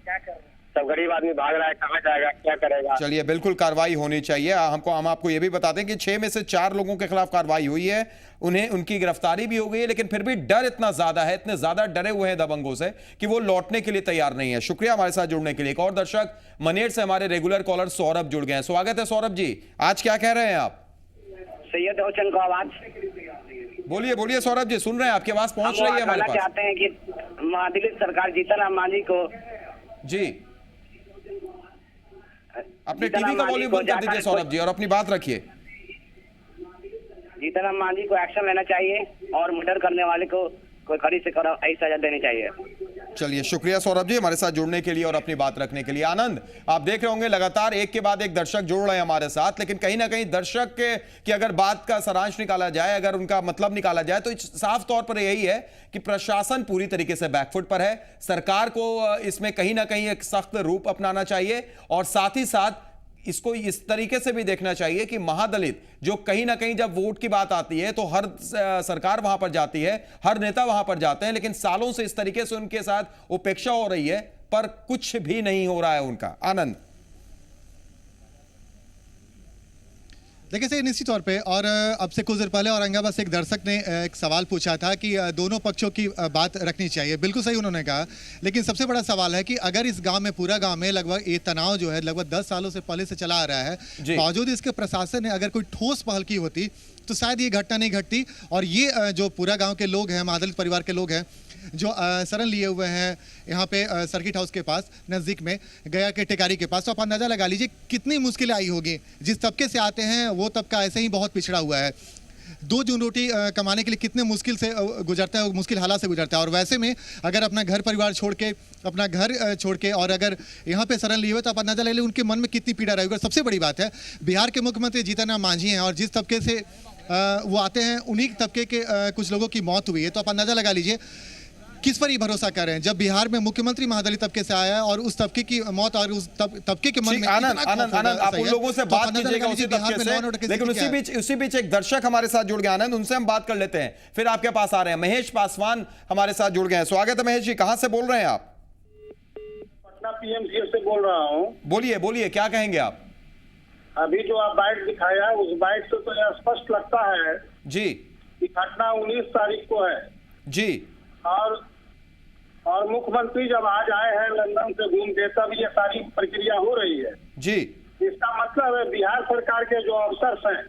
V: क्या कर सब गरीब आदमी भाग रहा है, कहाँ जाएगा, क्या करेगा?
A: चलिए, बिल्कुल कार्रवाई होनी चाहिए। हम आपको ये भी बताते हैं कि 6 में से 4 लोगों के खिलाफ कार्रवाई हुई है, उनकी गिरफ्तारी भी हो गई है, लेकिन फिर भी डर इतना ज्यादा है, इतने ज्यादा डरे हुए हैं दबंगों से कि वो लौटने के लिए तैयार नहीं है। शुक्रिया हमारे साथ जुड़ने के लिए। एक और दर्शक मनेर से हमारे रेगुलर कॉलर सौरभ जुड़ गए हैं। स्वागत है सौरभ जी, आज क्या कह रहे हैं आप?
U: सैयद होसन को आवाज।
A: बोलिए सौरभ जी, सुन रहे हैं, आपकी आवाज पहुंच रही है हमारे पास।
U: चाहते हैं कि महादलित सरकार जीतन राम मांझी को
A: जी अपने टीवी का वॉल्यूम बंद कर दीजिए सौरभ जी और अपनी बात रखिए।
U: जीतन राम मांझी को एक्शन लेना चाहिए और मर्डर करने वाले को कोई कड़ी से कड़ी सजा देनी चाहिए।
A: चलिए, शुक्रिया सौरभ जी हमारे साथ जुड़ने के लिए और अपनी बात रखने के लिए। आनंद, आप देख रहे होंगे लगातार एक के बाद एक दर्शक जुड़ रहे हैं हमारे साथ, लेकिन कहीं ना कहीं दर्शक की अगर बात का सारांश निकाला जाए, अगर उनका मतलब निकाला जाए, तो साफ तौर पर यही है कि प्रशासन पूरी तरीके से बैकफुट पर है। सरकार को इसमें कहीं ना कहीं एक सख्त रूप अपनाना चाहिए और साथ ही साथ इसको इस तरीके से भी देखना चाहिए कि महादलित जो कहीं ना कहीं जब वोट की बात आती है तो हर सरकार वहां पर जाती है, हर नेता वहां पर जाते हैं, लेकिन सालों से इस तरीके से उनके साथ उपेक्षा हो रही है पर कुछ भी नहीं हो रहा है उनका। आनंद,
G: देखिए सही निश्चित तौर पे, और अब से कुछ देर पहले औरंगाबाद से एक दर्शक ने एक सवाल पूछा था कि दोनों पक्षों की बात रखनी चाहिए, बिल्कुल सही उन्होंने कहा, लेकिन सबसे बड़ा सवाल है कि अगर इस गांव में, पूरा गांव में लगभग ये तनाव जो है लगभग 10 सालों से पहले से चला आ रहा है, बावजूद इसके प्रशासन ने अगर कोई ठोस पहल की होती तो शायद ये घटना नहीं घटती। और ये जो पूरा गाँव के लोग हैं, महादलित परिवार के लोग हैं जो शरण लिए हुए हैं यहाँ पे सर्किट हाउस के पास नज़दीक में, गया के टेकारी के पास, तो आप अंदाजा लगा लीजिए कितनी मुश्किलें आई होगी। जिस तबके से आते हैं वो तबका ऐसे ही बहुत पिछड़ा हुआ है, 2 जून रोटी कमाने के लिए कितने मुश्किल से गुजरता है, मुश्किल हालात से गुजरता है। और वैसे में अगर अपना घर परिवार छोड़ के, अपना घर छोड़ के और अगर यहाँ पे शरण लिए हुए तो आप अंदाजा ले लें उनके मन में कितनी पीड़ा रहेगी। और सबसे बड़ी बात है, बिहार के मुख्यमंत्री जीतन राम मांझी हैं और जिस तबके से वो आते हैं उन्हीं तबके के कुछ लोगों की मौत हुई है, तो आप अंदाजा लगा लीजिए किस पर ही भरोसा कर रहे हैं जब बिहार में मुख्यमंत्री महादलित तबके से आया है और उस तबके की मौत और उस तबके के मन में।
A: आनंद, आप उन लोगों से बात कीजिएगा उसी तबके से, लेकिन उसी बीच एक दर्शक हमारे साथ जुड़ गया, आनंद, उनसे हम बात कर लेते हैं, फिर आपके पास आ रहे हैं। महेश पासवान हमारे साथ जुड़ गए हैं। स्वागत है महेश जी, कहां से बोल रहे हैं आप?
U: पटना पीएमसीएच से बोल रहा हूँ।
A: बोलिए, क्या कहेंगे आप?
U: अभी जो आप बाइट दिखाया उस बाइट से तो यह स्पष्ट लगता है
A: जी
U: कि घटना 19 तारीख को है
A: जी,
U: और मुख्यमंत्री जब आज आए हैं लंदन से घूम के तब ये सारी प्रक्रिया हो रही है
A: जी।
U: इसका मतलब है बिहार सरकार के जो अफसर हैं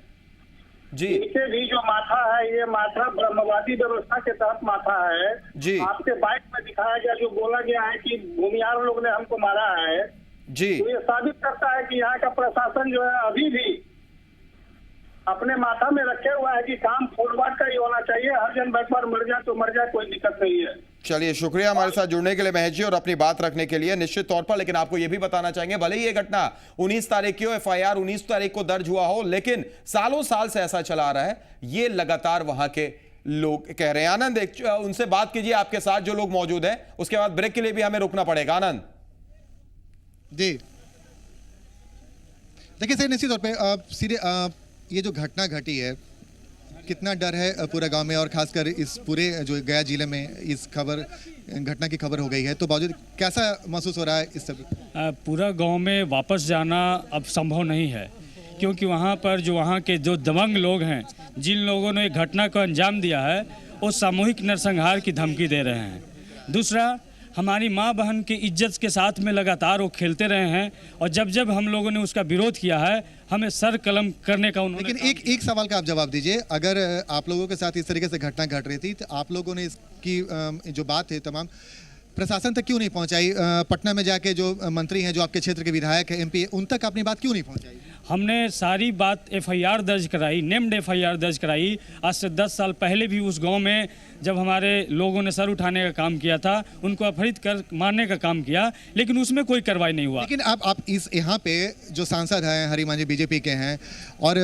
A: जी,
U: इनके भी जो माथा है, ये माथा ब्रह्मवादी व्यवस्था के तहत माथा है
A: जी।
U: आपके बाइट में दिखाया गया, जो बोला गया है कि भूमिहार लोग ने हमको मारा है
A: जी,
U: तो ये साबित करता है कि यहाँ का प्रशासन जो है अभी भी अपने माथा में रखे हुआ है कि काम फुटबाट का ही होना चाहिए, हर जन बार मर जाए तो मर जाए, कोई दिक्कत नहीं है।
A: चलिए, शुक्रिया हमारे साथ जुड़ने के लिए महेश जी और अपनी बात रखने के लिए निश्चित तौर पर। लेकिन आपको यह भी बताना चाहेंगे, भले ही ये घटना 19 तारीख की हो, FIR 19 तारीख को दर्ज हुआ हो, लेकिन सालों साल से ऐसा चला आ रहा है, ये लगातार वहां के लोग कह रहे हैं। आनंद, उनसे बात कीजिए, आपके साथ जो लोग मौजूद हैं, उसके बाद ब्रेक के लिए भी हमें रुकना पड़ेगा। आनंद
G: जी, देखिए सही निश्चित तौर पे सीधे ये जो घटना घटी है, कितना डर है पूरा गांव में, और खासकर इस पूरे जो गया जिले में इस घटना की खबर हो गई है, तो बावजूद कैसा महसूस हो रहा है इस सब?
D: पूरा गांव में वापस जाना अब संभव नहीं है, क्योंकि वहां पर जो वहां के जो दबंग लोग हैं, जिन लोगों ने घटना को अंजाम दिया है, वो सामूहिक नरसंहार की धमकी दे रहे हैं। दूसरा, हमारी माँ बहन की इज्जत के साथ में लगातार वो खेलते रहे हैं, और जब जब हम लोगों ने उसका विरोध किया है, हमें सर कलम करने का उन्होंने।
G: लेकिन एक सवाल का आप जवाब दीजिए, अगर आप लोगों के साथ इस तरीके से घटना घट रही थी तो आप लोगों ने इसकी जो बात है तमाम प्रशासन तक क्यों नहीं पहुंचाई? पटना में जाके जो मंत्री हैं, जो आपके क्षेत्र के विधायक है, MP, उन तक अपनी बात क्यों नहीं पहुंचाई?
D: हमने सारी बात FIR दर्ज कराई, नेम्ड FIR दर्ज कराई। आज से 10 साल पहले भी उस गांव में जब हमारे लोगों ने सर उठाने का काम किया था, उनको अपहरित कर मारने का काम किया, लेकिन उसमें कोई कार्रवाई नहीं हुआ।
G: लेकिन आप इस यहाँ पे जो सांसद हैं हरि मांझी BJP के हैं, और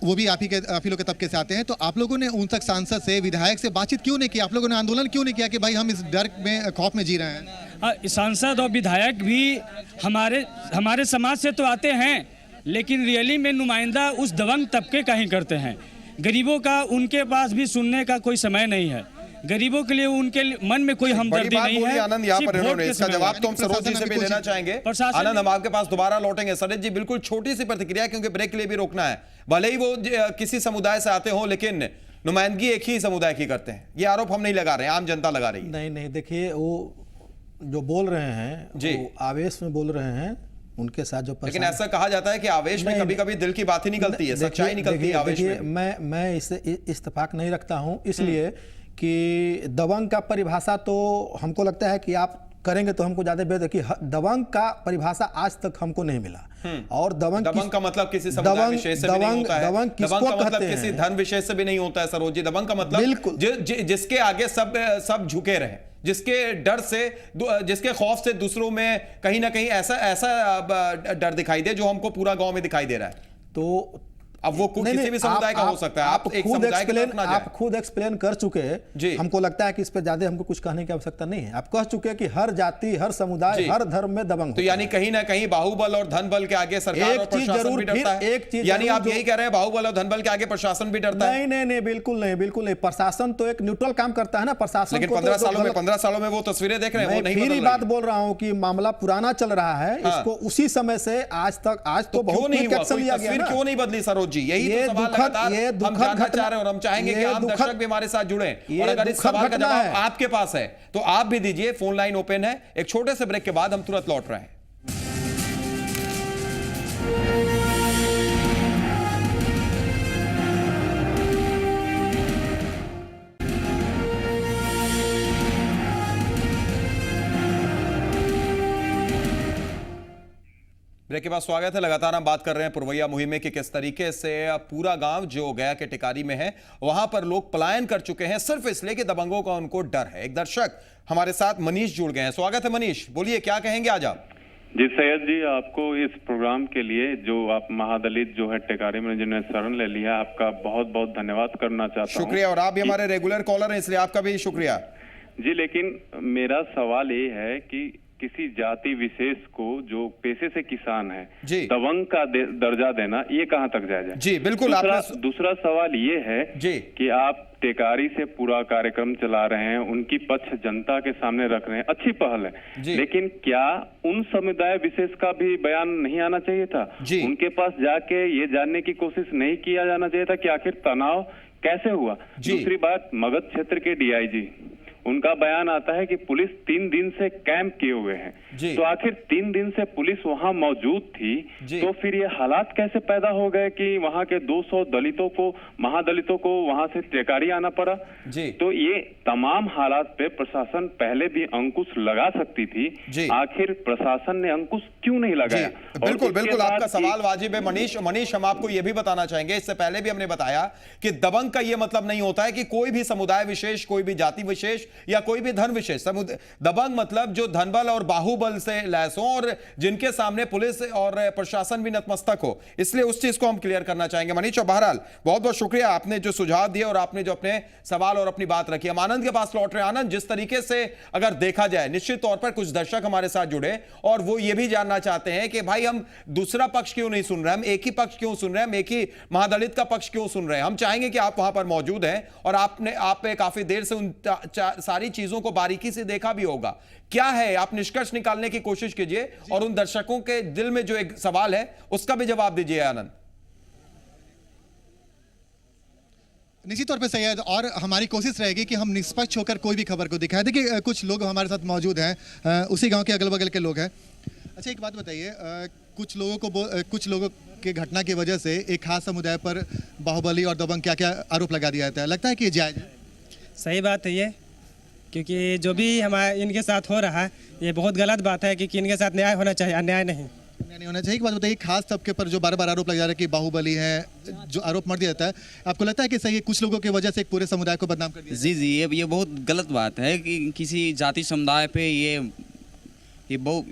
G: वो भी आप ही लोग के तबके से आते हैं, तो आप लोगों ने उन तक सांसद से, विधायक से बातचीत क्यों नहीं की? आप लोगों ने आंदोलन क्यों नहीं किया कि भाई हम इस डर में, खौफ में जी रहे हैं?
D: सांसद और विधायक भी हमारे समाज से तो आते हैं, लेकिन रियली में नुमाइंदा उस दबंग तबके का ही करते हैं। गरीबों का उनके पास भी सुनने का कोई समय नहीं है, गरीबों के लिए उनके मन में कोई हमदर्दी नहीं है।
A: आनंद, यहाँ पर इन्होंने इसका जवाब तो हम सरोज जी से भी लेना चाहेंगे। आनंद, हम आपके पास दोबारा लौटेंगे। सरोज जी, बिल्कुल छोटी सी प्रतिक्रिया, क्योंकि ब्रेक के लिए भी रोकना है। भले ही वो किसी समुदाय से आते हो, लेकिन नुमाइंदगी एक ही समुदाय की करते हैं। ये आरोप हम नहीं लगा रहे हैं, आम जनता लगा रही है।
O: नहीं, देखिए, वो जो बोल रहे हैं जी, वो आवेश में बोल रहे हैं, उनके साथ जो,
A: लेकिन ऐसा कहा जाता है कि आवेश में कभी कभी दिल की बात ही निकलती है, सच्चाई निकलती है आवेश में।
O: मैं इससे इत्तेफाक नहीं रखता हूं, इसलिए कि दबंग का परिभाषा तो हमको लगता है कि आप करेंगे तो हमको ज्यादा बेहतर, कि दबंग का परिभाषा आज तक हमको नहीं मिला। और दबंग
A: का मतलब किसी समुदाय विशेष से भी नहीं होता है, दबंग का मतलब किसी धर्म विशेष से भी नहीं होता है सरोज जी। दबंग का मतलब जिसके आगे सब झुके रहे, जिसके डर से, जिसके खौफ से दूसरों में कहीं ना कहीं ऐसा डर दिखाई दे जो हमको पूरा गांव में दिखाई दे रहा है।
O: तो
A: अब वो किसी भी समुदाय का हो सकता है, आप एक समुदाय के तरफ ना जाए।
O: आप खुद एक्सप्लेन कर चुके हैं, हमको लगता है कि इस पे ज्यादा हमको कुछ कहने की आवश्यकता नहीं है। आप कह चुके हैं कि हर जाति, हर समुदाय, हर धर्म में दबंग।
A: तो यानी कहीं ना कहीं बाहुबल और धनबल के आगे सरकार और प्रशासन भी डरता है।
O: एक चीज
A: यानी आप यही कह रहे हैं बाहुबल और धनबल के आगे प्रशासन भी डरता है?
O: नहीं, बिल्कुल नहीं। प्रशासन तो एक न्यूट्रल काम करता है ना। प्रशासन
A: लेकिन 15 सालों में वो तस्वीरें देख रहे हैं, वो नहीं
O: फिर बात बोल रहा हूं कि मामला पुराना चल रहा है। इसको उसी समय से आज तो बहुत एक्शन लिया गया ना।
A: क्यों नहीं बदली सरोज जी? यही तो सवाल लगातार हम जानना चाह रहे हैं और हम चाहेंगे कि आम दर्शक भी हमारे साथ जुड़े। और अगर इस सवाल का जवाब आपके पास है तो आप भी दीजिए। फोन लाइन ओपन है। एक छोटे से ब्रेक के बाद हम तुरंत लौट रहे हैं। ब्रेक के बाद स्वागत है। लगातार हम बात कर रहे हैं पुरवैया मुहिम में कि किस तरीके से पूरा गांव जो गया के टिकारी में है वहां पर लोग पलायन कर चुके हैं सिर्फ इसलिए कि दबंगों का उनको डर है। एक दर्शक हमारे साथ मनीष जुड़ गए हैं। स्वागत है मनीष, बोलिए क्या कहेंगे आज आप?
B: जी सैयद जी, आपको इस प्रोग्राम के लिए जो आप महादलित जो है टिकारी में जिन्होंने शरण ले लिया, आपका बहुत बहुत धन्यवाद करना चाहता हूं।
A: शुक्रिया। और आप भी हमारे रेगुलर कॉलर हैं इसलिए आपका भी शुक्रिया
B: जी। लेकिन मेरा सवाल ये है कि किसी जाति विशेष को जो पेशे से किसान है दबंग का दर्जा देना ये कहां तक जायज है?
A: जी बिल्कुल।
B: दूसरा सवाल ये है कि आप टेकारी से पूरा कार्यक्रम चला रहे हैं, उनकी पक्ष जनता के सामने रख रहे हैं, अच्छी पहल है। लेकिन क्या उन समुदाय विशेष का भी बयान नहीं आना चाहिए था? उनके पास जाके ये जानने की कोशिश नहीं किया जाना चाहिए था कि आखिर तनाव कैसे हुआ? दूसरी बात, मगध क्षेत्र के डीआईजी, उनका बयान आता है कि पुलिस 3 दिन से कैंप किए हुए हैं। तो आखिर 3 दिन से पुलिस वहां मौजूद थी, तो फिर ये हालात कैसे पैदा हो गए कि वहां के 200 दलितों को, महादलितों को वहां से टेकारी आना पड़ा? तो ये तमाम हालात पे प्रशासन पहले भी अंकुश लगा सकती थी, आखिर प्रशासन ने अंकुश क्यों नहीं लगाया?
A: बिल्कुल आपका सवाल वाजिब है मनीष। हम आपको ये भी बताना चाहेंगे, इससे पहले भी हमने बताया कि दबंग का ये मतलब नहीं होता है कि कोई भी समुदाय विशेष, कोई भी जाति विशेष या कोई भी धर्म विशेष। दबंग मतलब जो धनबल और बाहुबल से लैस हो और जिनके सामने पुलिस और प्रशासन भी नतमस्तक हो। इसलिए उस चीज को हम क्लियर करना चाहेंगे मनीष। और बहरहाल बहुत बहुत शुक्रिया आपने जो सुझाव दिए और आपने जो अपने सवाल और अपनी बात रखी। हम आनंद के पास लौट रहे हैं। आनंद, जिस तरीके से अगर देखा जाए, निश्चित तौर पर कुछ दर्शक हमारे साथ जुड़े और वो ये भी जानना चाहते हैं कि भाई हम दूसरा पक्ष क्यों नहीं सुन रहे, हम एक ही पक्ष क्यों सुन रहे हैं, हम एक ही महादलित का पक्ष क्यों सुन रहे हैं। हम चाहेंगे कि आप वहां पर मौजूद हैं और आप काफी देर से उन सारी चीजों को बारीकी से देखा भी होगा। क्या है, आप निष्कर्ष निकालने की कोशिश कीजिए और उन दर्शकों के दिल में जो एक सवाल है उसका भी जवाब दीजिए। आनंद,
G: निश्चित तौर पे सैयद, और हमारी कोशिश रहेगी कि हम निष्पक्ष होकर कोई भी खबर को दिखाएं। देखिए कुछ लोग हमारे साथ मौजूद हैं, उसी गांव के अगल बगल के लोग हैं। अच्छा, एक बात बताइए, कुछ लोगों के घटना की वजह से एक खास समुदाय पर बाहुबली और दबंग क्या क्या आरोप लगा दिया जाता है, लगता है कि ये जायज है?
E: सही बात है ये, क्योंकि जो भी हमारे इनके साथ हो रहा है ये बहुत गलत बात है, क्योंकि इनके साथ न्याय होना चाहिए, अन्याय नहीं
G: होना चाहिए। एक बात बताइए, खास तबके पर जो बार बार आरोप लगा रहा है कि बाहुबली है, जो आरोप मर दिया जाता है, आपको लगता है कि सही कुछ लोगों की वजह से एक पूरे समुदाय को बदनाम कर दिया?
W: जी ये बहुत गलत बात है कि किसी जाति समुदाय पे ये बहुत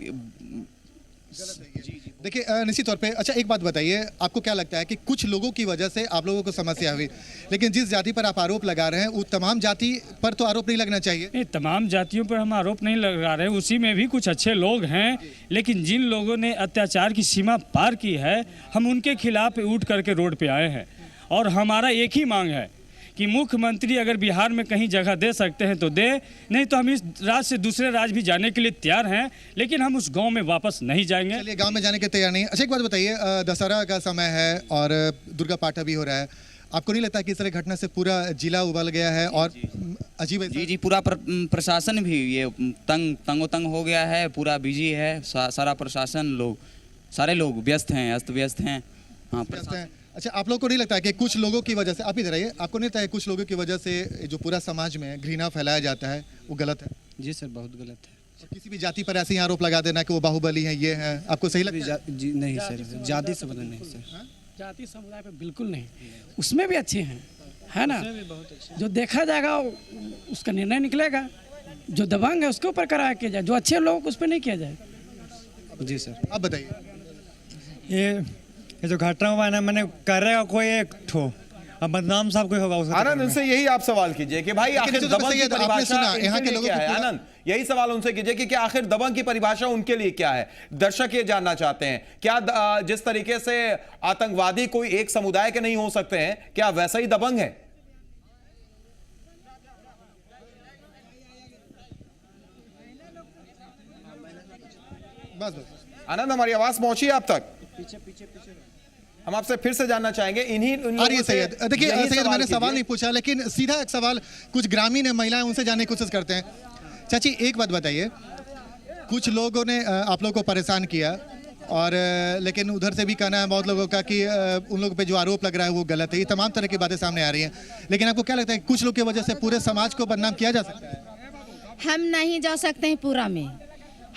G: देखिए निश्चित तौर पे। अच्छा, एक बात बताइए, आपको क्या लगता है कि कुछ लोगों की वजह से आप लोगों को समस्या हुई, लेकिन जिस जाति पर आप आरोप लगा रहे हैं वो तमाम जाति पर तो आरोप नहीं लगना चाहिए?
D: नहीं, तमाम जातियों पर हम आरोप नहीं लगा रहे हैं, उसी में भी कुछ अच्छे लोग हैं, लेकिन जिन लोगों ने अत्याचार की सीमा पार की है हम उनके खिलाफ उठ करके रोड पे आए हैं। और हमारा एक ही मांग है कि मुख्यमंत्री अगर बिहार में कहीं जगह दे सकते हैं तो दे, नहीं तो हम इस राज्य से दूसरे राज्य भी जाने के लिए तैयार हैं, लेकिन हम उस गांव में वापस नहीं जाएंगे।
G: चलिए, गांव में जाने के तैयार नहीं। अच्छा, एक बात बताइए, दशहरा का समय है और दुर्गा पाठा भी हो रहा है, आपको नहीं लगता कि इस तरह घटना से पूरा जिला उबल गया है और अजीब?
W: जी पूरा प्रशासन भी ये तंग हो गया है, पूरा बिजी है, सारा प्रशासन सारे लोग व्यस्त हैं, अस्त व्यस्त हैं। हाँ,
G: अच्छा, आप लोग को नहीं लगता है कि कुछ लोगों की वजह से, आप इधर आइए, आपको नहीं लगता है कुछ लोगों की वजह से जो पूरा समाज में घृणा फैलाया जाता है वो गलत है?
E: जी सर, बहुत गलत है।
G: किसी भी जाति पर ऐसे ही आरोप लगा देना कि वो बाहुबली है, ये है, आपको सही लगता है?
E: जी नहीं सर, जाति से बदल नहीं सर,
I: जाति समुदाय पे बिल्कुल नहीं, उसमें भी अच्छे हैं, है ना? जो देखा जाएगा उसका निर्णय निकलेगा, जो दबंग है उसके ऊपर कराया किया जाए, जो अच्छे लोगों को उस पर नहीं किया जाए।
E: जी सर।
G: आप बताइए।
I: ये
C: ये जो घटना हुआ है ना, मैंने करेगा कोई एक ठो, अब बदनाम साहब कोई होगा उसका।
A: आनंद, उनसे यही आप सवाल कीजिए कि भाई आखिर दबंग की परिभाषा यहाँ के लोगों क्या है? आनंद, यही सवाल उनसे कीजिए कि क्या आखिर दबंग की परिभाषा उनके लिए क्या है? दर्शक ये जानना चाहते हैं, क्या जिस तरीके से आतंकवादी कोई एक समुदाय के नहीं हो सकते हैं, क्या वैसा ही दबंग है? आनंद, हमारी आवाज पहुंची आप तक? पीछे हम आपसे फिर से जानना चाहेंगे इन्हीं
G: सैयद, देखिए सैयद, मैंने सवाल नहीं पूछा, लेकिन सीधा एक सवाल कुछ ग्रामीण महिलाएं उनसे जानने की कोशिश करते हैं। चाची, एक बात बताइए, कुछ लोगों ने आप लोगों को परेशान किया, और लेकिन उधर से भी कहना है बहुत लोगों का कि उन लोगों पे जो आरोप लग रहा है वो गलत है। ये तमाम तरह की बातें सामने आ रही हैं, लेकिन आपको क्या लगता है कुछ लोग की वजह से पूरे समाज को बदनाम किया जा सकता है?
L: हम नहीं जा सकते हैं पूरा में,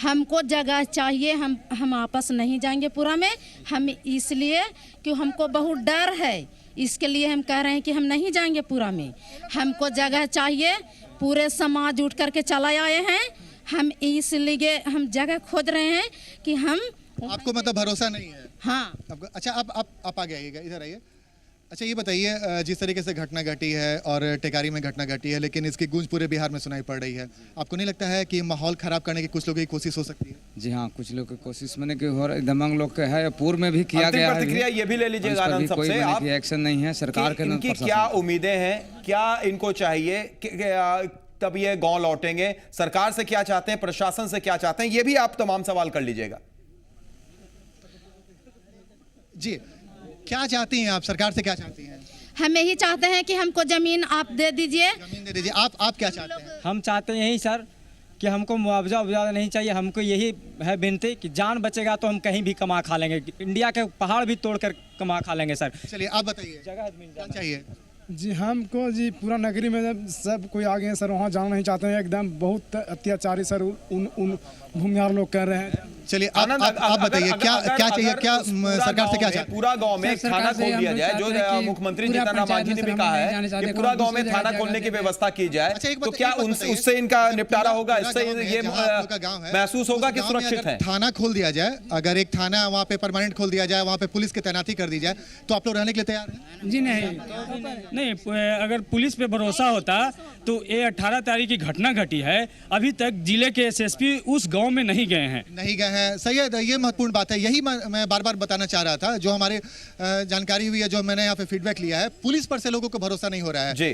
L: हमको जगह चाहिए, हम आपस नहीं जाएंगे पूरा में। हम इसलिए कि हमको बहुत डर है, इसके लिए हम कह रहे हैं कि हम नहीं जाएंगे पूरा में। हमको जगह चाहिए, पूरे समाज उठ करके चला आए हैं, हम इसलिए हम जगह खोज रहे हैं कि हम।
G: आपको मतलब भरोसा नहीं है?
L: हाँ।
G: अच्छा, आप आगे आइएगा, इधर आइए। अच्छा, ये बताइए, जिस तरीके से घटना घटी है और टेकारी में घटना घटी है, लेकिन इसकी गूंज पूरे बिहार में सुनाई पड़ रही है, आपको नहीं लगता है कि माहौल खराब करने की कुछ लोगों की कोशिश हो सकती है?
W: जी हाँ, कुछ लोग की कोशिश मैंने कि हो दबंग लोग के है, पूर्व में भी किया गया है।
A: प्रतिक्रिया ये भी ले लीजिएगा आनंद सबसे, आप
W: एक्शन नहीं है सरकार के।
A: इनकी क्या उम्मीदें हैं, क्या इनको चाहिए, तब ये गाँव लौटेंगे? सरकार से क्या चाहते हैं, प्रशासन से क्या चाहते हैं, ये भी आप तमाम सवाल कर लीजिएगा।
G: जी, क्या चाहती हैं आप, सरकार से क्या चाहती हैं?
L: हम यही चाहते हैं कि हमको जमीन आप दे दीजिए।
G: जमीन दे दीजिए। आप क्या चाहते हैं?
E: हम चाहते हैं यही सर कि हमको मुआवजा नहीं चाहिए, हमको यही है विनती कि जान बचेगा तो हम कहीं भी कमा खा लेंगे, इंडिया के पहाड़ भी तोड़कर कमा खा लेंगे सर।
G: चलिए आप बताइए, जगह चाहिए?
S: जी हमको जी पूरा नगरी में जब सब कोई आ गए हैं सर, वहाँ जाना नहीं चाहते हैं, एकदम बहुत अत्याचारी सर उन भूमिहार लोग कर रहे हैं।
G: चलिए आप बताइए, क्या चाहिए, क्या सरकार से क्या चाहिए?
A: पूरा गांव में थाना खोल दिया जाए, जो मुख्यमंत्री जीतन राम मांझी ने भी कहा है कि पूरा गांव में थाना खोलने की व्यवस्था की जाए, तो क्या उससे इनका निपटारा होगा? इससे ये महसूस होगा कि सुरक्षित है?
G: थाना खोल दिया जाए, अगर एक थाना वहाँ पे परमानेंट खोल दिया जाए, वहाँ पे पुलिस की तैनाती कर दी जाए, तो आप लोग रहने के लिए तैयार हैं?
D: जी नहीं, अगर पुलिस पे भरोसा होता तो ये 18 तारीख की घटना घटी है, अभी तक जिले के एसएसपी उस गांव में नहीं गए हैं।
G: सैयद, ये महत्वपूर्ण बात है, यही मैं बार बार बताना चाह रहा था, जो हमारे जानकारी हुई है, जो मैंने यहाँ पे फीडबैक लिया है, पुलिस पर से लोगों को भरोसा नहीं हो रहा है।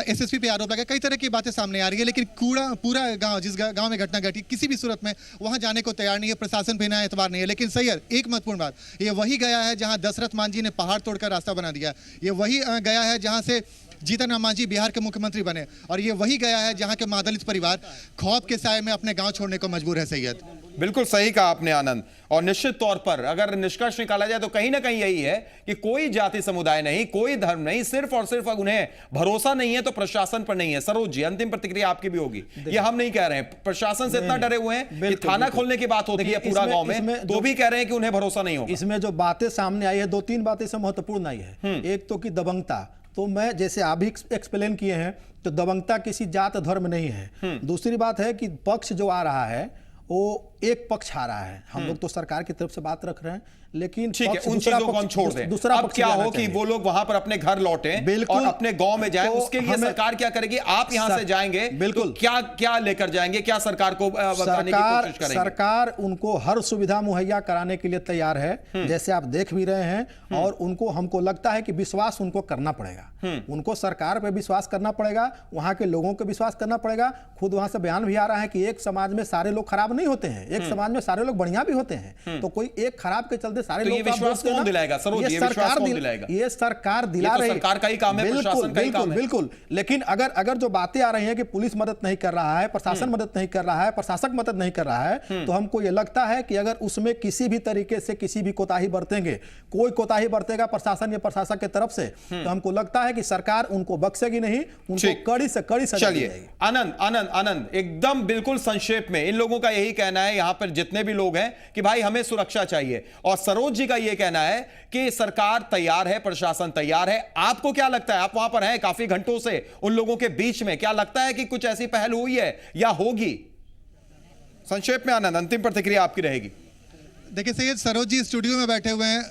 G: एसएसपी पे आरोप लगा, कई तरह की बातें सामने आ रही है, लेकिन पूरा गांव, जिस गांव में घटना घटी, किसी भी सूरत में वहां जाने को तैयार नहीं है, प्रशासन पे ना एतबार नहीं है। लेकिन सैयद, एक महत्वपूर्ण बात, ये वही गया है जहां दशरथ मांझी ने पहाड़ तोड़कर रास्ता बना दिया, ये वही गया है जहां से जीतन राम मांझी बिहार के मुख्यमंत्री बने, और ये वही गया है जहां के महादलित परिवार खौफ के साए में अपने गांव छोड़ने को मजबूर है। सैयद,
A: बिल्कुल सही कहा आपने आनंद, और निश्चित तौर पर अगर निष्कर्ष निकाला जाए तो कहीं ना कहीं यही है कि कोई जाति समुदाय नहीं, कोई धर्म नहीं, सिर्फ और सिर्फ उन्हें भरोसा नहीं है तो प्रशासन पर नहीं है। सरोज जी, अंतिम प्रतिक्रिया आपकी भी होगी। ये हम नहीं कह रहे हैं, प्रशासन से इतना डरे हुए हैं कि थाना खोलने की बात होती है पूरा गांव में, तो भी कह रहे हैं कि उन्हें भरोसा नहीं होगा।
O: इसमें जो बातें सामने आई है, 2-3 बातें इसमें महत्वपूर्ण आई है। एक तो कि दबंगता, तो मैं जैसे आप भी एक्सप्लेन किए हैं, तो दबंगता किसी जात धर्म नहीं है। दूसरी बात है कि पक्ष जो आ रहा है वो एक पक्ष आ रहा है, हम लोग तो सरकार की तरफ से बात रख रहे हैं, लेकिन
A: ठीक है, उन चीजों को हम छोड़ दें।
O: दूसरा
A: अब क्या हो कि वो लोग वहां पर अपने घर लौटें और अपने गांव में जाएं, उसके लिए सरकार क्या करेगी? आप यहां से जाएंगे, बिल्कुल, क्या लेकर जाएंगे, क्या सरकार को बताने की कोशिश करेंगे?
O: सरकार उनको हर सुविधा मुहैया कराने के लिए तैयार है, जैसे आप देख भी रहे हैं, और उनको, हमको लगता है कि विश्वास उनको करना पड़ेगा, उनको सरकार पर विश्वास करना पड़ेगा, वहां के लोगों को विश्वास करना पड़ेगा। खुद वहां से बयान भी आ रहा है कि एक समाज में सारे लोग खराब नहीं होते हैं, एक समाज में सारे लोग बढ़िया भी होते हैं, तो कोई एक खराब के चलते सारे लोग।
A: ये विश्वास कौन दिलाएगा सरोज? ये विश्वास कौन दिलाएगा?
O: ये सरकार दिला रही है,
A: सरकार का ही काम है, प्रशासन का ही काम है।
O: बिल्कुल, लेकिन अगर जो बातें आ रही हैं कि पुलिस मदद नहीं कर रहा है, प्रशासन मदद नहीं कर रहा है, प्रशासक मदद नहीं कर रहा है, तो हमको ये लगता है कि अगर उसमें किसी भी तरीके से किसी भी कोताही बरतेंगे, कोई कोताही बरतेगा प्रशासन या प्रशासक की तरफ से, तो हमको लगता है कि सरकार उनको बख्शेगी नहीं, उनको कड़ी से कड़ी सजा दी जाएगी।
A: आनंद एकदम बिल्कुल संक्षेप में इन लोगों का यही कहना है, यहां पर जितने भी लोग हैं, कि भाई हमें सुरक्षा चाहिए, और सरोज जी का यह कहना है कि सरकार तैयार है, प्रशासन तैयार है। आपको क्या लगता है, आप वहां पर हैं काफी घंटों से उन लोगों के बीच में, क्या लगता है कि कुछ ऐसी पहल हुई है या होगी? संक्षेप में आनंद, अंतिम प्रतिक्रिया आपकी रहेगी।
G: देखिए सैयद, सरोज जी स्टूडियो में बैठे हुए हैं,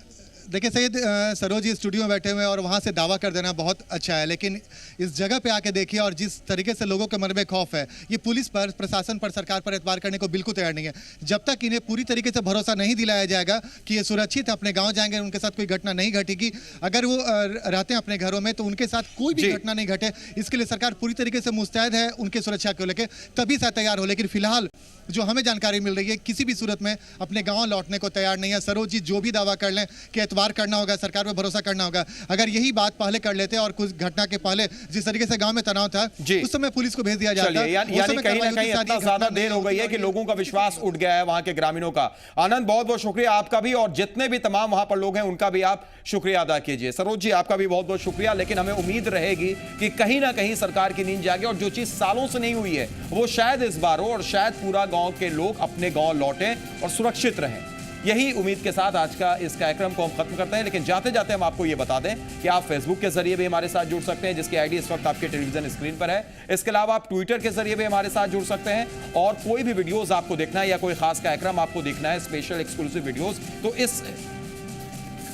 G: देखिए सैयद, सरोज जी स्टूडियो में बैठे हुए हैं और वहाँ से दावा कर देना बहुत अच्छा है, लेकिन इस जगह पे आके देखिए और जिस तरीके से लोगों के मन में खौफ है, ये पुलिस पर, प्रशासन पर, सरकार पर एतबार करने को बिल्कुल तैयार नहीं है। जब तक इन्हें पूरी तरीके से भरोसा नहीं दिलाया जाएगा कि ये सुरक्षित है, अपने गाँव जाएंगे, उनके साथ कोई घटना नहीं घटेगी, अगर वो रहते हैं अपने घरों में तो उनके साथ कोई भी घटना नहीं घटे, इसके लिए सरकार पूरी तरीके से मुस्तैद है उनकी सुरक्षा को लेकर, तभी से तैयार हो। लेकिन फिलहाल जो हमें जानकारी मिल रही है, किसी भी सूरत में अपने गाँव लौटने को तैयार नहीं है। सरोज जी जो भी दावा कर लें कि एतबार करना होगा, सरकार पर भरोसा करना होगा, अगर यही बात पहले कर लेते और कुछ घटना के पहले जिस तरीके से गांव में तनाव था उस समय पुलिस को भेज दिया जाता।
A: यानी कहीं ना कहीं इतना ज्यादा देर हो गई है कि लोगों का विश्वास उठ गया है वहां के ग्रामीणों का। आनंद, बहुत बहुत शुक्रिया आपका भी, और जितने भी तमाम वहां पर लोग हैं उनका भी आप शुक्रिया अदा कीजिए। सरोज जी आपका भी बहुत बहुत शुक्रिया, लेकिन हमें उम्मीद रहेगी कि कहीं ना कहीं सरकार की नींद जागे और जो चीज सालों से नहीं हुई है वो शायद इस बार हो और शायद पूरा गांव के लोग अपने गांव लौटें और सुरक्षित रहें। यही उम्मीद के साथ आज का इस कार्यक्रम को हम खत्म करते हैं, लेकिन जाते जाते हम आपको यह बता दें कि आप फेसबुक के जरिए भी हमारे साथ जुड़ सकते हैं, जिसकी आईडी इस वक्त आपके टेलीविजन स्क्रीन पर है। इसके अलावा आप ट्विटर के जरिए भी हमारे साथ जुड़ सकते हैं, और कोई भी वीडियोस आपको देखना है या कोई खास कार्यक्रम आपको देखना है, स्पेशल एक्सक्लूसिव वीडियोस, तो इस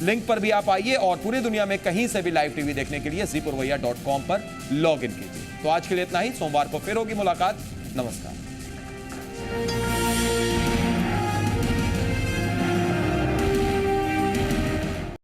A: लिंक पर भी आप आइए और पूरी दुनिया में कहीं से भी लाइव टीवी देखने के लिए zeepurvaiya.com पर लॉग इन कीजिए। तो आज के लिए इतना ही, सोमवार को फिर होगी मुलाकात। नमस्कार।